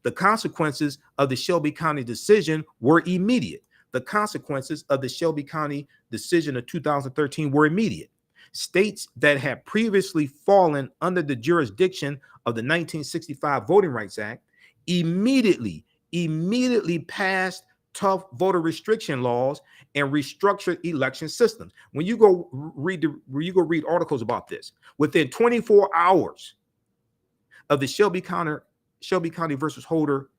A: The consequences of the Shelby County decision were immediate. The consequences of the Shelby County decision of 2013 were immediate. States that had previously fallen under the jurisdiction of the 1965 Voting Rights Act immediately passed tough voter restriction laws and restructured election systems. When you go read articles about this, within 24 hours of the Shelby County versus Holder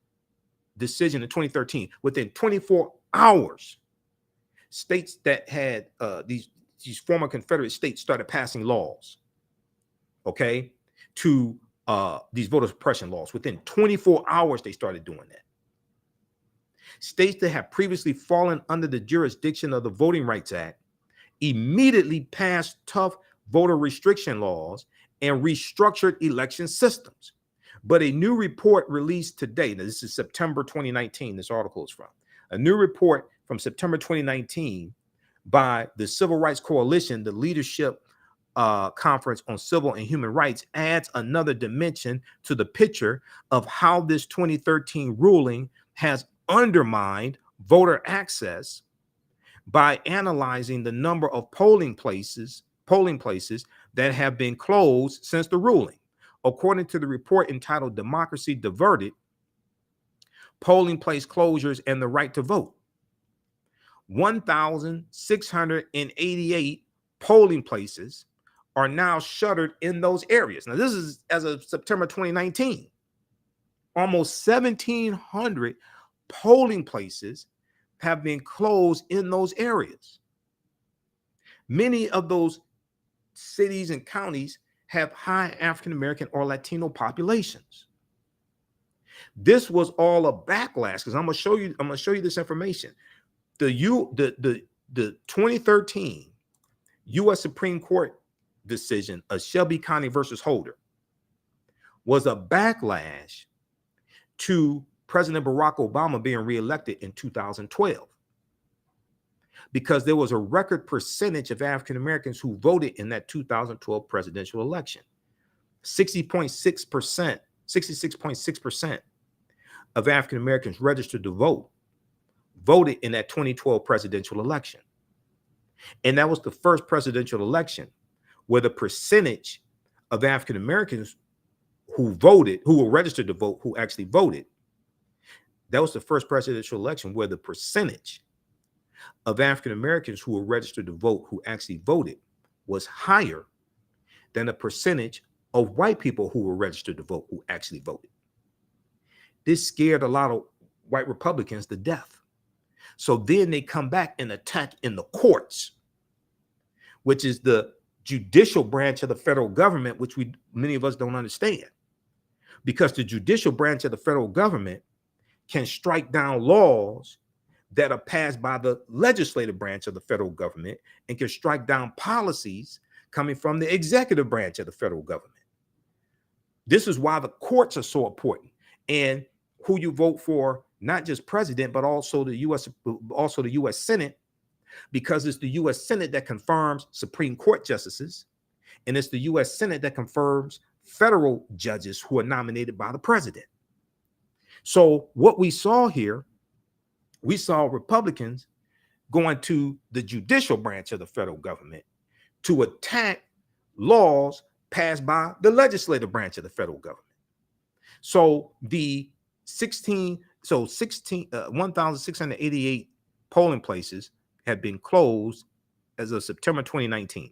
A: decision in 2013, within 24 hours, states that had these former Confederate states started passing laws, okay, to these voter suppression laws. Within 24 hours, they started doing that. States that have previously fallen under the jurisdiction of the Voting Rights Act immediately passed tough voter restriction laws and restructured election systems. But a new report released today, now this is September 2019, this article is from, a new report from September 2019 by the Civil Rights Coalition, the Leadership Conference on Civil and Human Rights, adds another dimension to the picture of how this 2013 ruling has undermined voter access by analyzing the number of polling places that have been closed since the ruling. According to the report entitled Democracy Diverted, Polling Place Closures and the Right to Vote, 1,688 polling places are now shuttered in those areas. Now, this is as of September 2019. Almost 1,700 polling places have been closed in those areas. Many of those cities and counties have high African-American or Latino populations. This was all a backlash, because I'm gonna show you this information. The 2013 U.S. Supreme Court decision of Shelby County versus Holder was a backlash to President Barack Obama being reelected in 2012, because there was a record percentage of African Americans who voted in that 2012 presidential election. 66.6% of African Americans registered to vote voted in that 2012 presidential election. And that was the first presidential election where the percentage of African Americans who voted, who were registered to vote, who actually voted, that was the first presidential election where the percentage of African Americans who were registered to vote, who actually voted, was higher than the percentage of white people who were registered to vote, who actually voted. This scared a lot of white Republicans to death. So then they come back and attack in the courts, which is the judicial branch of the federal government, which many of us don't understand, because the judicial branch of the federal government can strike down laws that are passed by the legislative branch of the federal government, and can strike down policies coming from the executive branch of the federal government. This is why the courts are so important, and who you vote for, not just president, but also the U.S. Senate, because it's the U.S. Senate that confirms Supreme Court justices, and it's the U.S. Senate that confirms federal judges who are nominated by the president. So what we saw here, we saw Republicans going to the judicial branch of the federal government to attack laws passed by the legislative branch of the federal government. So the 1,688 polling places have been closed as of September 2019.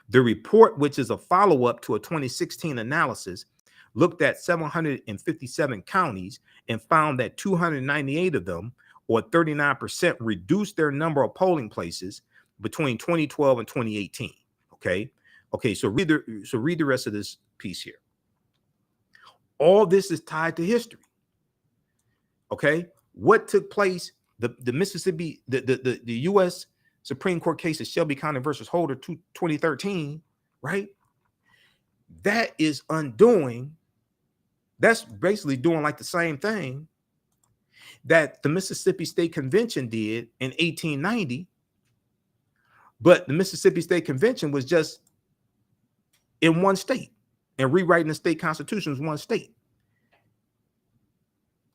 A: The report, which is a follow-up to a 2016 analysis, looked at 757 counties and found that 298 of them, or 39%, reduced their number of polling places between 2012 and 2018. Okay, so read the rest of this piece here. All this is tied to history. Okay, what took place? The Mississippi, the U.S. Supreme Court case of Shelby County versus Holder 2013, right? That is undoing. That's basically doing like the same thing that the Mississippi State Convention did in 1890, but the Mississippi State Convention was just in one state, and rewriting the state constitution was one state.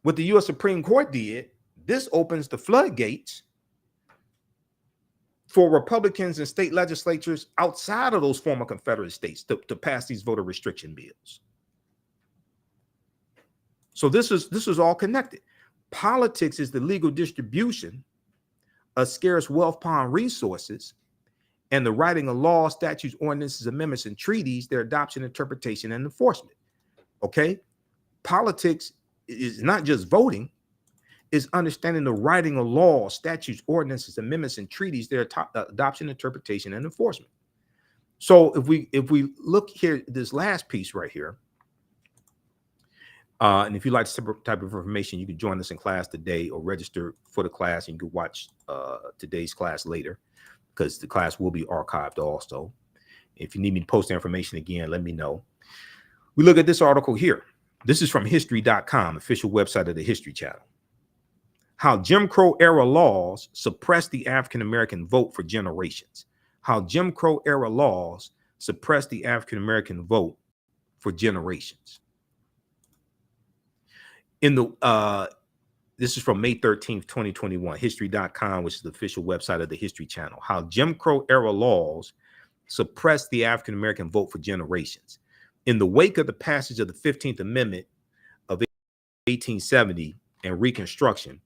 A: What the U.S. Supreme Court did, this opens the floodgates for Republicans and state legislatures outside of those former Confederate states to pass these voter restriction bills. So this is all connected. Politics is the legal distribution of scarce wealth upon resources, and the writing of laws, statutes, ordinances, amendments, and treaties, their adoption, interpretation, and enforcement. Okay, politics is not just voting; is understanding the writing of laws, statutes, ordinances, amendments, and treaties, their adoption, interpretation, and enforcement. So if we look here, this last piece right here, and if you like this type of information, you can join us in class today or register for the class, and you can watch today's class later, because the class will be archived also. If you need me to post the information again, let me know. We look at this article here. This is from history.com, official website of the History Channel. How Jim Crow era laws suppressed the African-American vote for generations. How Jim Crow era laws suppressed the African-American vote for generations. In the this is from May 13th, 2021, history.com, which is the official website of the History Channel. How Jim Crow era laws suppressed the African-American vote for generations. In the wake of the passage of the 15th Amendment of 1870 and Reconstruction,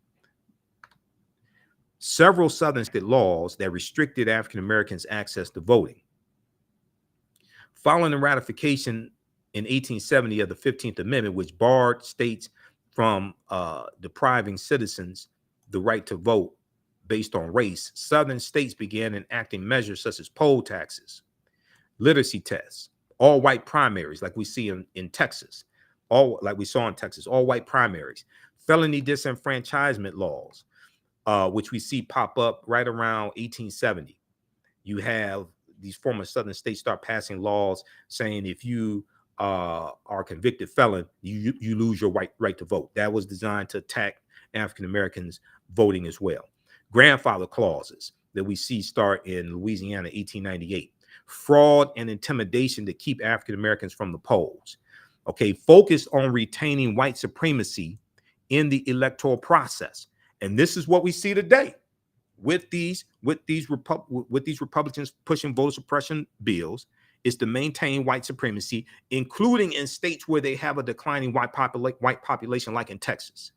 A: several Southern state laws that restricted African Americans' access to voting. Following the ratification in 1870 of the 15th Amendment, which barred states from depriving citizens the right to vote based on race, Southern states began enacting measures such as poll taxes, literacy tests, all white primaries, like we see in Texas, like we saw in Texas, all white primaries, felony disenfranchisement laws, which we see pop up right around 1870. You have these former Southern states start passing laws saying if you are a convicted felon, you lose your right to vote. That was designed to attack African Americans voting as well. Grandfather clauses that we see start in Louisiana, 1898. Fraud and intimidation to keep African Americans from the polls. Okay, focus on retaining white supremacy in the electoral process. And this is what we see today with these Republicans pushing voter suppression bills, is to maintain white supremacy, including in states where they have a declining white population, like in Texas.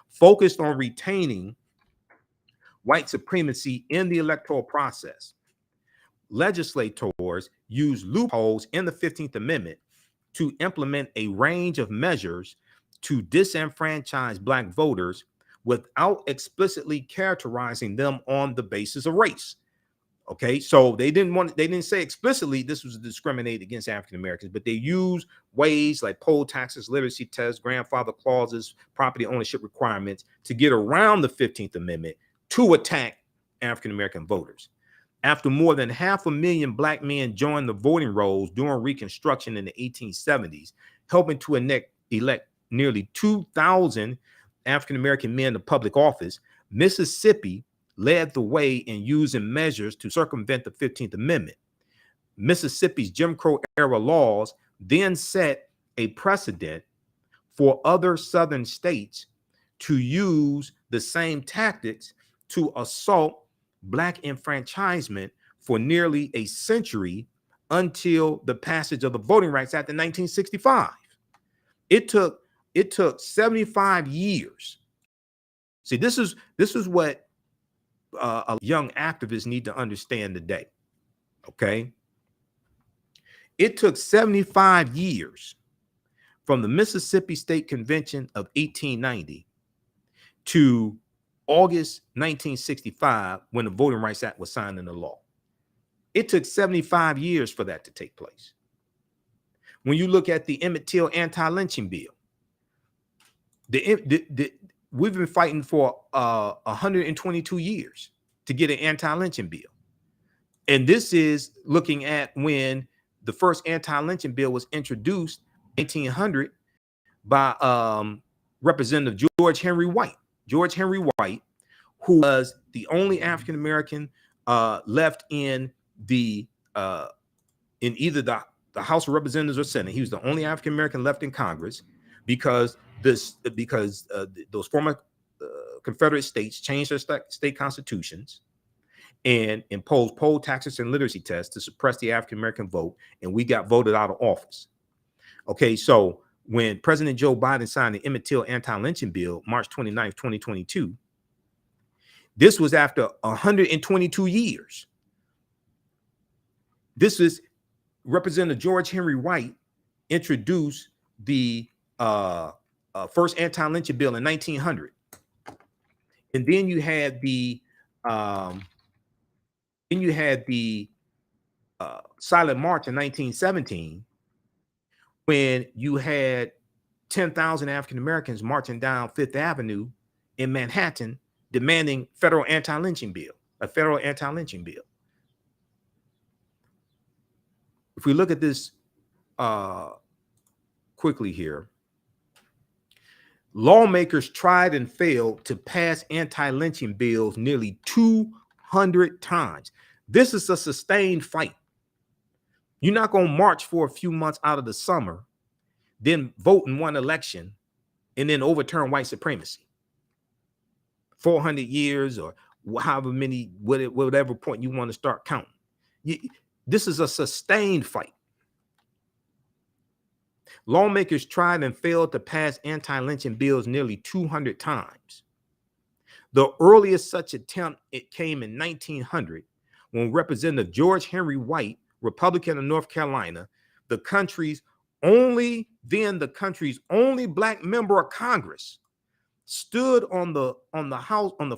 A: Focused on retaining white supremacy in the electoral process. Legislators use loopholes in the 15th Amendment to implement a range of measures to disenfranchise Black voters without explicitly characterizing them on the basis of race. Okay, so they didn't say explicitly this was discriminated against African Americans, but they use ways like poll taxes, literacy tests, grandfather clauses, property ownership requirements to get around the 15th Amendment to attack African American voters. After more than 500,000 Black men joined the voting rolls during Reconstruction in the 1870s, helping to elect nearly 2,000 African American men to public office, Mississippi led the way in using measures to circumvent the 15th Amendment. Mississippi's Jim Crow era laws then set a precedent for other Southern states to use the same tactics to assault Black enfranchisement for nearly a century until the passage of the Voting Rights Act in 1965. It took 75 years. See, this is what a young activists need to understand today. Okay, it took 75 years from the Mississippi State Convention of 1890 to August 1965, when the Voting Rights Act was signed into law. It took 75 years for that to take place. When you look at the Emmett Till anti-lynching bill, we've been fighting for 122 years to get an anti-lynching bill. And this is looking at when the first anti-lynching bill was introduced in 1800 by Representative George Henry White. George Henry White, who was the only African-American left in the in either the House of Representatives or Senate. He was the only African-American left in Congress because those former Confederate states changed their state constitutions and imposed poll taxes and literacy tests to suppress the African-American vote, and we got voted out of office. Okay, so when President Joe Biden signed the Emmett Till anti-lynching bill, March 29th, 2022, this was after 122 years. This is Representative George Henry White introduced the first anti-lynching bill in 1900. And then you had the Silent March in 1917, when you had 10,000 African Americans marching down Fifth Avenue in Manhattan demanding a federal anti-lynching bill. If we look at this quickly here, lawmakers tried and failed to pass anti-lynching bills nearly 200 times. This is a sustained fight. You're not going to march for a few months out of the summer, then vote in one election, and then overturn white supremacy. 400 years or however many, whatever point you want to start counting. This is a sustained fight. Lawmakers tried and failed to pass anti-lynching bills nearly 200 times. The earliest such attempt, it came in 1900, when Representative George Henry White, Republican of North Carolina, the country's only black member of Congress, stood on the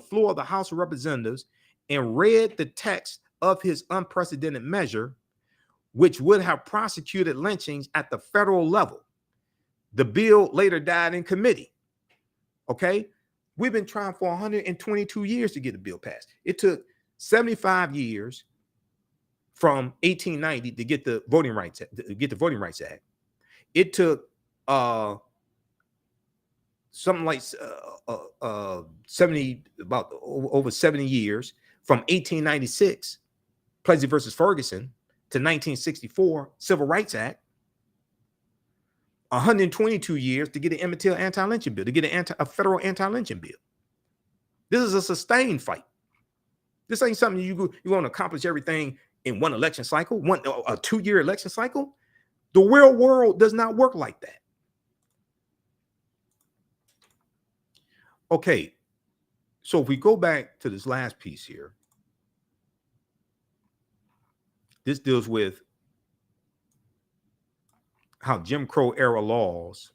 A: floor of the House of Representatives and read the text of his unprecedented measure, which would have prosecuted lynchings at the federal level. The bill later died in committee. Okay, we've been trying for 122 years to get the bill passed. It took 75 years from 1890 to get the Voting Rights Act. It took something like over 70 years from 1896, Plessy versus Ferguson, to 1964, Civil Rights Act. 122 years to get an immaterial anti-lynching bill, to get a federal anti-lynching bill. This is a sustained fight. This ain't something you want to accomplish everything in one election cycle, a 2-year election cycle. The real world does not work like that. Okay, so if we go back to this last piece here, this deals with how Jim Crow era laws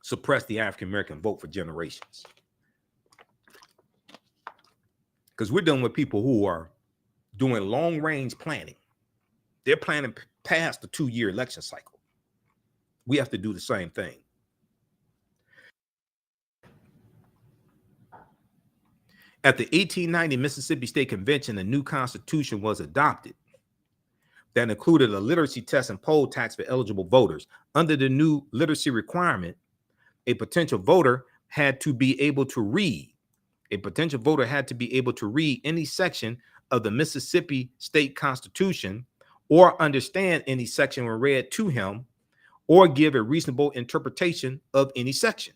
A: suppressed the African American vote for generations. Because we're dealing with people who are doing long range planning. They're planning past the 2-year election cycle. We have to do the same thing. At the 1890 Mississippi State Convention, a new constitution was adopted that included a literacy test and poll tax for eligible voters. Under the new literacy requirement, a potential voter had to be able to read. Any section of the Mississippi State Constitution, or understand any section when read to him, or give a reasonable interpretation of any section.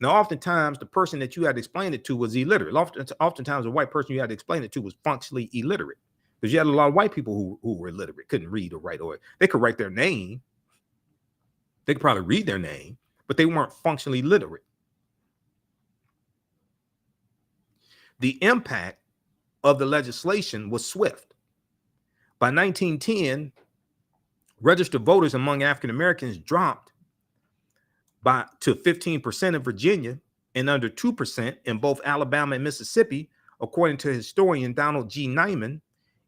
A: Now, oftentimes, the person that you had to explain it to was illiterate. Oftentimes, the white person you had to explain it to was functionally illiterate, because you had a lot of white people who were illiterate, couldn't read or write, or they could write their name. They could probably read their name, but they weren't functionally literate. The impact of the legislation was swift. By 1910, registered voters among African Americans dropped to 15% in Virginia and under 2% in both Alabama and Mississippi, according to historian Donald G. Nyman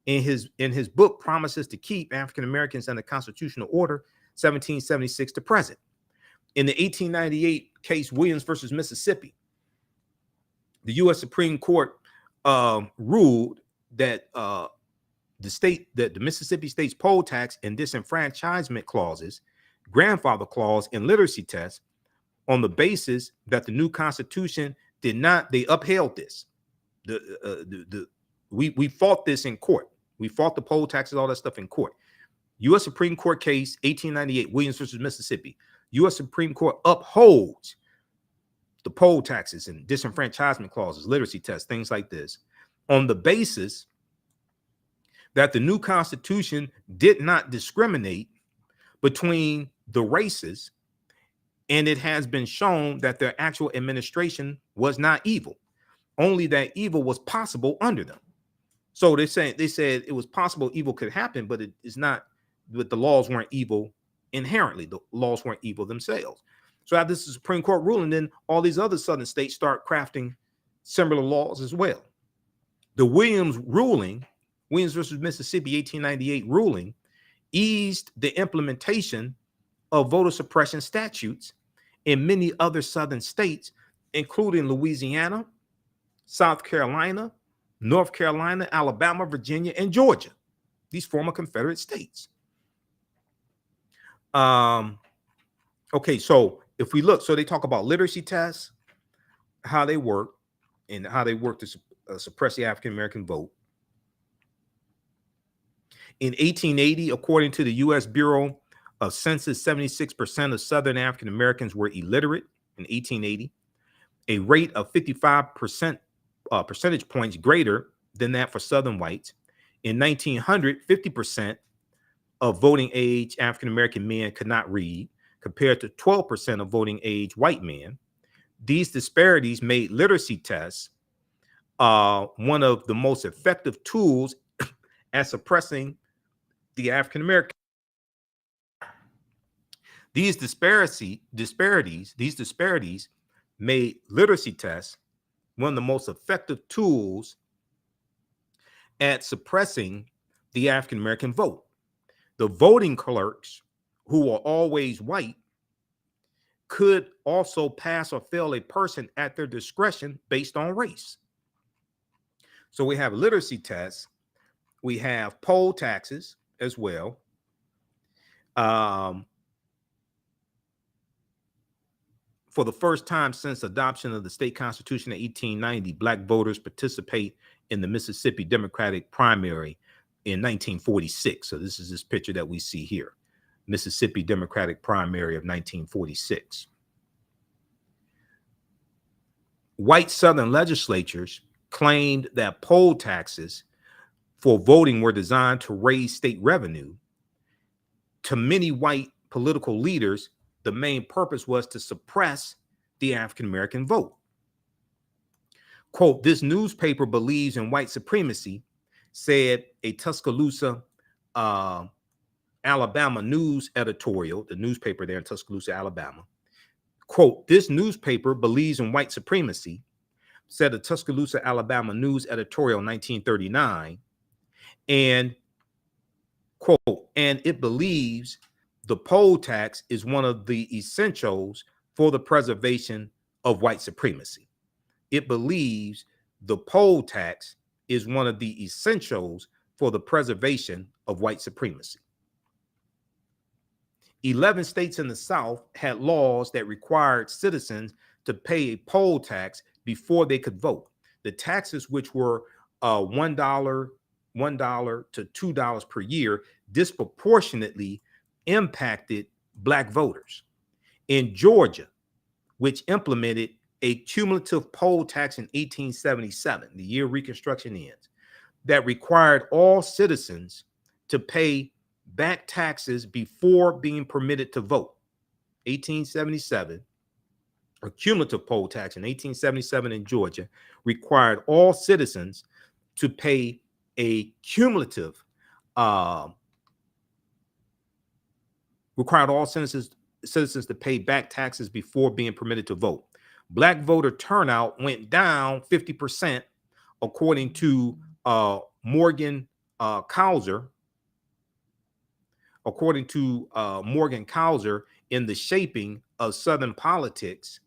A: in his book Promises to Keep African Americans and the Constitutional Order, 1776 to present. In the 1898 case Williams versus Mississippi, the U.S. Supreme Court ruled that the Mississippi state's poll tax and disenfranchisement clauses, grandfather clause, and literacy test, on the basis that the new constitution did not, they upheld this. We fought this in court. We fought the poll taxes, all that stuff in court. U.S. Supreme Court case 1898, Williams versus Mississippi. U.S. Supreme Court upholds the poll taxes and disenfranchisement clauses, literacy tests, things like this, on the basis that the new constitution did not discriminate between the races, and it has been shown that their actual administration was not evil, only that evil was possible under them. So they said it was possible evil could happen, but it is not, but the laws weren't evil inherently. The laws weren't evil themselves. So after this Supreme Court ruling, then all these other southern states start crafting similar laws as well. The Williams ruling, Williams versus Mississippi 1898 ruling, eased the implementation of voter suppression statutes in many other southern states, including Louisiana, South Carolina, North Carolina, Alabama, Virginia, and Georgia, these former Confederate states. Okay, so if we look, so they talk about literacy tests, how they work, and how they work to suppress the African-American vote. In 1880, according to the U.S. Bureau of Census, 76% of Southern African Americans were illiterate in 1880, a rate of 55% percentage points greater than that for Southern whites. In 1900, 50% of voting age African American men could not read, compared to 12% of voting age white men. These disparities made literacy tests one of the most effective tools at suppressing the African American. These disparities made literacy tests one of the most effective tools at suppressing the African American vote. The voting clerks, who were always white, could also pass or fail a person at their discretion based on race. So we have literacy tests, we have poll taxes as well. For the first time since adoption of the state constitution in 1890, Black voters participate in the Mississippi Democratic primary in 1946. So this is this picture that we see here, Mississippi Democratic primary of 1946. White Southern legislatures claimed that poll taxes for voting were designed to raise state revenue. To many white political leaders, the main purpose was to suppress the African-American vote. Quote, "This newspaper believes in white supremacy," said a Tuscaloosa, Alabama news editorial, the newspaper there in Tuscaloosa, Alabama. Quote, "This newspaper believes in white supremacy," said a Tuscaloosa, Alabama news editorial in 1939. And quote, "And it believes the poll tax is one of the essentials for the preservation of white supremacy." It believes the poll tax is one of the essentials for the preservation of white supremacy. 11 states in the South had laws that required citizens to pay a poll tax before they could vote. The taxes, which were $1 to $2 per year, disproportionately impacted Black voters. In Georgia, which implemented a cumulative poll tax in 1877, the year Reconstruction ends, that required all citizens to pay back taxes before being permitted to vote. 1877, a cumulative poll tax in 1877 in Georgia required all citizens to pay a cumulative, required all citizens to pay back taxes before being permitted to vote. Black voter turnout went down 50%, according to Morgan Causer. According to Morgan Causer, in The Shaping of Southern Politics,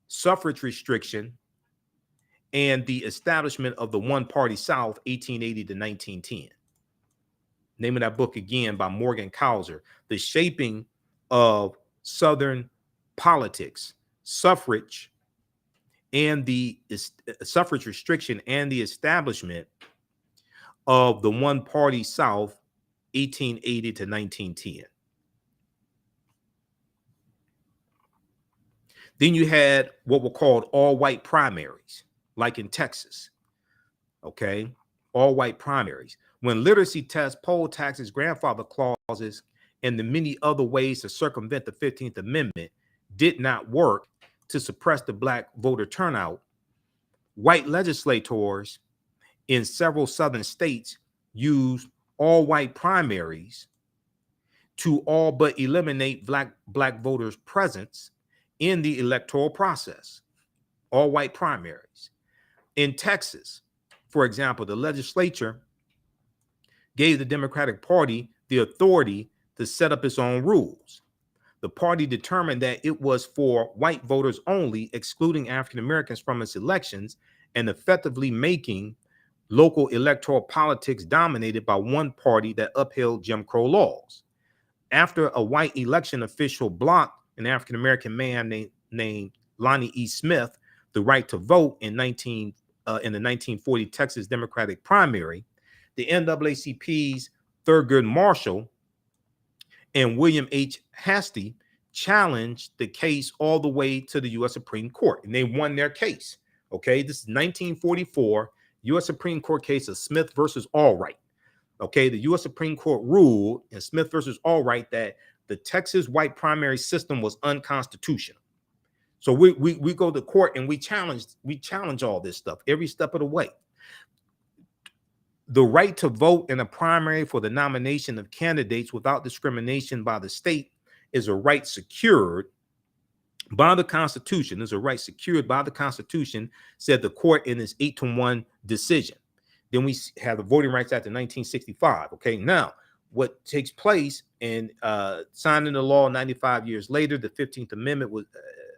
A: Suffrage Restriction, and the Establishment of the One-Party South, 1880 to 1910. Name of that book again by Morgan Causer, The Shaping of Southern Politics, Suffrage, and the Suffrage Restriction and the Establishment of the One-Party South, 1880 to 1910. Then you had what were called all-white primaries, like in Texas, okay? All-white primaries. When literacy tests, poll taxes, grandfather clauses, and the many other ways to circumvent the 15th Amendment did not work to suppress the Black voter turnout, white legislators in several southern states used all-white primaries to all but eliminate black voters' presence in the electoral process. all white primaries. In Texas, for example, the legislature gave the Democratic Party the authority to set up its own rules. The party determined that it was for white voters only, excluding African Americans from its elections and effectively making local electoral politics dominated by one party that upheld Jim Crow laws. After a white election official blocked an African American man named Lonnie E. Smith the right to vote in the 1940 Texas Democratic primary, the NAACP's Thurgood Marshall and William H. Hastie challenged the case all the way to the U.S. Supreme Court, and they won their case. Okay, this is 1944 U.S. Supreme Court case of Smith versus Allwright. Okay, the U.S. Supreme Court ruled in Smith versus Allwright that the Texas white primary system was unconstitutional. So we go to court and we challenge all this stuff every step of the way. The right to vote in a primary for the nomination of candidates without discrimination by the state is a right secured by the Constitution. Is a right secured by the Constitution, said the court in its 8-1 decision. Then we have the Voting Rights Act of 1965. Okay, now what takes place in signing the law 95 years later, the 15th Amendment was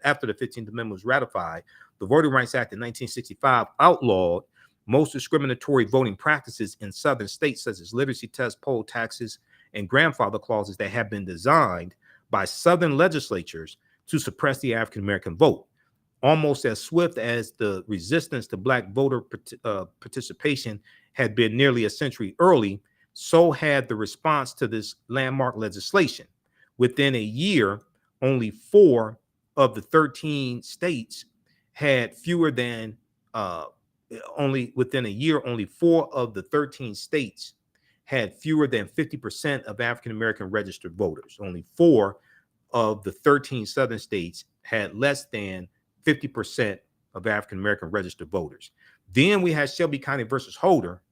A: after the 15th Amendment was ratified. The Voting Rights Act of 1965 outlawed most discriminatory voting practices in southern states, such as literacy tests, poll taxes, and grandfather clauses that have been designed by southern legislatures to suppress the African American vote. Almost as swift as the resistance to black voter participation had been nearly a century early, so had the response to this landmark legislation. Within a year, only 4 of the 13 states had fewer than only 4 of the 13 states had fewer than 50% of African American registered voters. Only 4 of the 13 southern states had less than 50% of African American registered voters. Then we had Shelby County versus Holder,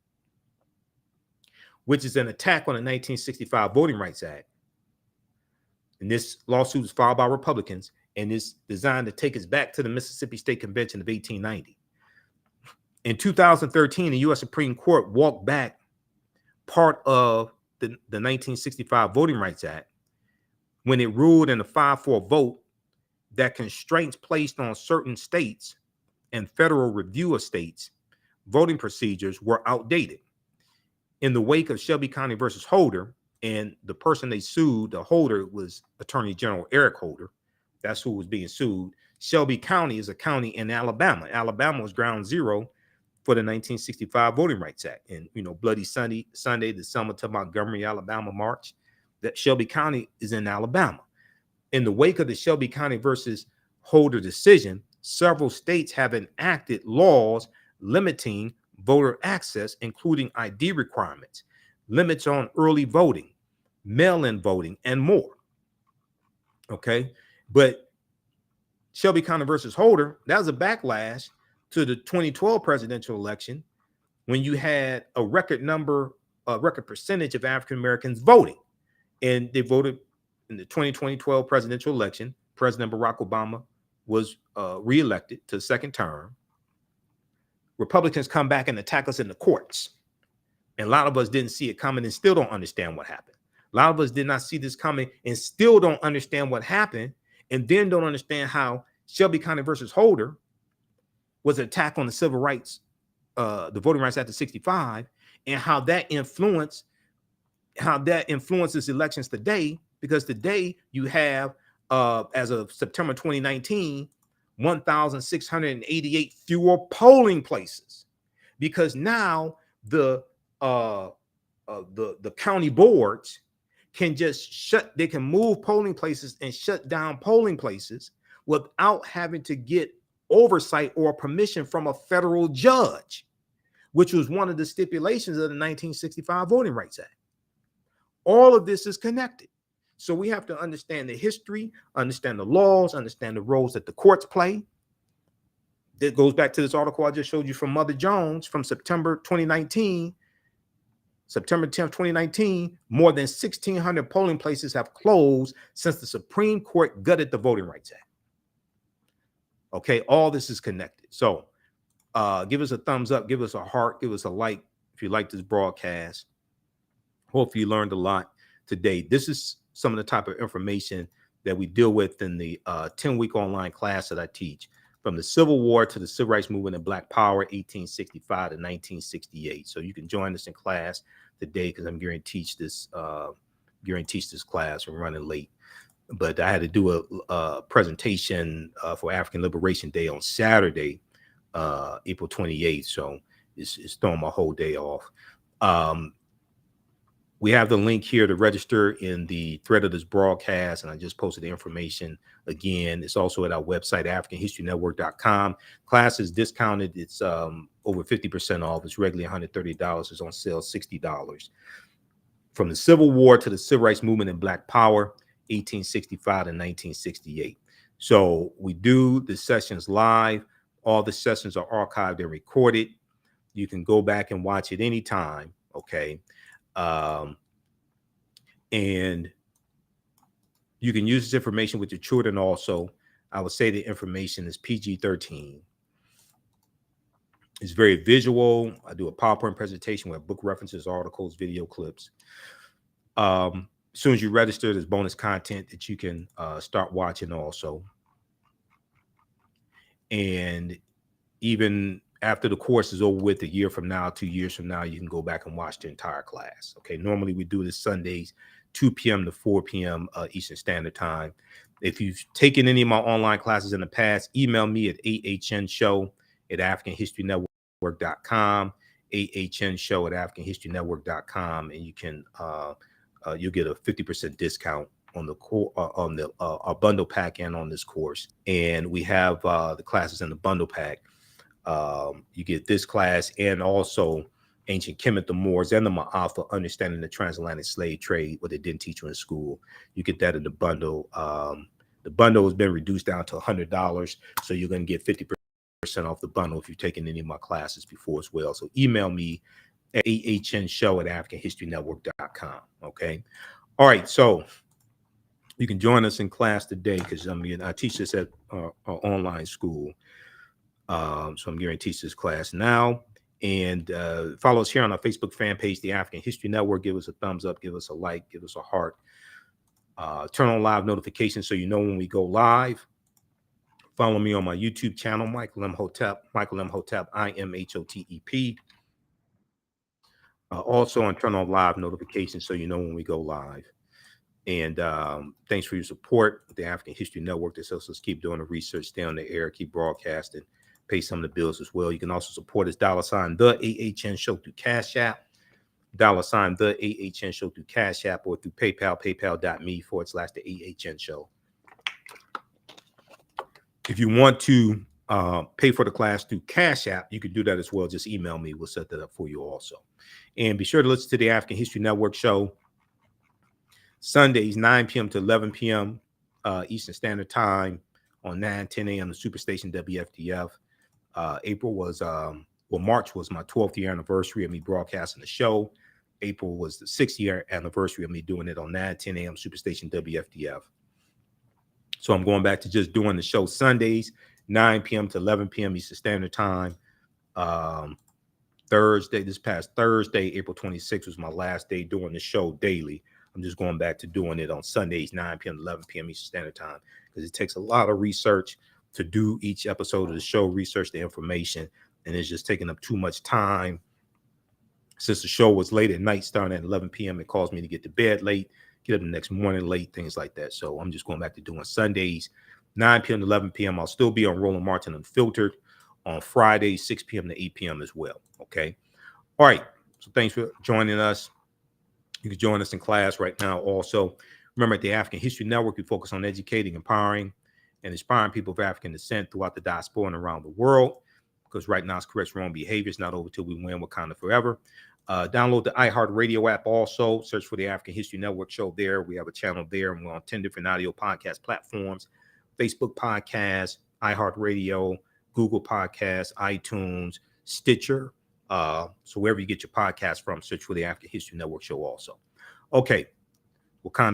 A: which is an attack on the 1965 Voting Rights Act. And this lawsuit was filed by Republicans and is designed to take us back to the Mississippi State Convention of 1890. In 2013, the U.S. Supreme Court walked back part of the 1965 Voting Rights Act when it ruled in a 5-4 vote that constraints placed on certain states and federal review of states voting procedures were outdated. In the wake of Shelby County versus Holder, and the person they sued, the Holder, was Attorney General Eric Holder. That's who was being sued. Shelby County is a county in Alabama. Alabama was ground zero for the 1965 Voting Rights Act. And, Bloody Sunday, the Selma to Montgomery, Alabama march, that Shelby County is in Alabama. In the wake of the Shelby County versus Holder decision, several states have enacted laws limiting voter access, including ID requirements, limits on early voting, mail-in voting, and more. Okay, but Shelby County versus Holder, that was a backlash to the 2012 presidential election when you had a record percentage of African Americans voting. And they voted in the 2012 presidential election. President Barack Obama was reelected to the second term. Republicans come back and attack us in the courts. And a lot of us didn't see it coming and still don't understand what happened. A lot of us did not see this coming and still don't understand what happened, and then don't understand how Shelby County versus Holder was an attack on the civil rights, the Voting Rights Act of 65, and how that influences elections today, because today you have, as of September 2019, 1,688 fewer polling places, because now the county boards can just they can move polling places and shut down polling places without having to get oversight or permission from a federal judge, which was one of the stipulations of the 1965 Voting Rights Act. All of this is connected. So we have to understand the history, understand the laws, understand the roles that the courts play. That goes back to this article I just showed you from Mother Jones from September 2019. September 10th, 2019, more than 1,600 polling places have closed since the Supreme Court gutted the Voting Rights Act. Okay, all this is connected. So give us a thumbs up, give us a heart, give us a like if you like this broadcast. Hope you learned a lot today. This is some of the type of information that we deal with in the 10-week online class that I teach, from the Civil War to the Civil Rights Movement and Black Power, 1865 to 1968. So you can join us in class today, because I'm going to teach this class. We're running late, but I had to do a presentation for African Liberation Day on Saturday, April 28th. So it's throwing my whole day off. We have the link here to register in the thread of this broadcast, and I just posted the information again. It's also at our website, AfricanHistoryNetwork.com. Class is discounted. It's over 50% off. It's regularly $130. It's on sale $60. From the Civil War to the Civil Rights Movement and Black Power, 1865 to 1968. So we do the sessions live. All the sessions are archived and recorded. You can go back and watch it anytime. Okay. And you can use this information with your children also. I would say the information is PG-13. It's very visual. I do a PowerPoint presentation with book references, articles, video clips. As soon as you register, there's bonus content that you can start watching also. And even after the course is over with, a year from now, 2 years from now, you can go back and watch the entire class. Okay. Normally we do this Sundays, 2 p.m. to 4 p.m. Eastern Standard Time. If you've taken any of my online classes in the past, email me at ahnshow@AfricanHistoryNetwork.com, ahnshow@AfricanHistoryNetwork.com, and you can you'll get a 50% discount on the our bundle pack and on this course. And we have the classes in the bundle pack. You get this class and also Ancient Kemet, the Moors, and the Ma'afa, Understanding the Transatlantic Slave Trade, what they didn't teach you in school. You get that in the bundle. The bundle has been reduced down to $100, so you're going to get 50% off the bundle if you've taken any of my classes before as well. So email me at ahnshow@AfricanHistoryNetwork.com. Okay. All right. So you can join us in class today, because I teach this at our online school. So I'm going to teach this class now. And follow us here on our Facebook fan page, the African History Network. Give us a thumbs up, give us a like, give us a heart. Turn on live notifications so you know when we go live. Follow me on my YouTube channel, Michael M. Hotep, IMHOTEP. Also, and turn on live notifications so you know when we go live. And thanks for your support with the African History Network. This helps us keep doing the research, stay on the air, keep broadcasting, pay some of the bills as well. You can also support us, $ the AHN Show through Cash App, $ the AHN Show through Cash App, or through PayPal, paypal.me/the AHN Show. If you want to pay for the class through Cash App, you can do that as well. Just email me. We'll set that up for you also. And be sure to listen to the African History Network show Sundays, 9 p.m. to 11 p.m. Eastern Standard Time on 9-10 a.m. the Superstation WFDF. March was my 12th year anniversary of me broadcasting the show. April was the 6th year anniversary of me doing it on 9-10 a.m. Superstation WFDF. So I'm going back to just doing the show Sundays, 9 p.m. to 11 p.m. Eastern Standard Time. This past Thursday, April 26th, was my last day doing the show daily. I'm just going back to doing it on Sundays, 9 p.m. to 11 p.m. Eastern Standard Time, because it takes a lot of research to do each episode of the show, research the information, and it's just taking up too much time. Since the show was late at night, starting at 11 p.m., it caused me to get to bed late, get up the next morning late, things like that. So I'm just going back to doing Sundays, 9 p.m. to 11 p.m. I'll still be on Roland Martin Unfiltered on Friday, 6 p.m. to 8 p.m. as well. Okay. All right. So thanks for joining us. You can join us in class right now also. Remember, at the African History Network, we focus on educating, empowering, and inspiring people of African descent throughout the diaspora and around the world, because right now it's correct wrong behavior. It's not over till we win Wakanda forever. Download the iHeartRadio app also. Search for the African History Network show there. We have a channel there, and we're on 10 different audio podcast platforms: Facebook Podcasts, iHeartRadio, Google Podcasts, iTunes, Stitcher. So wherever you get your podcast from, search for the African History Network show also. Okay. Wakanda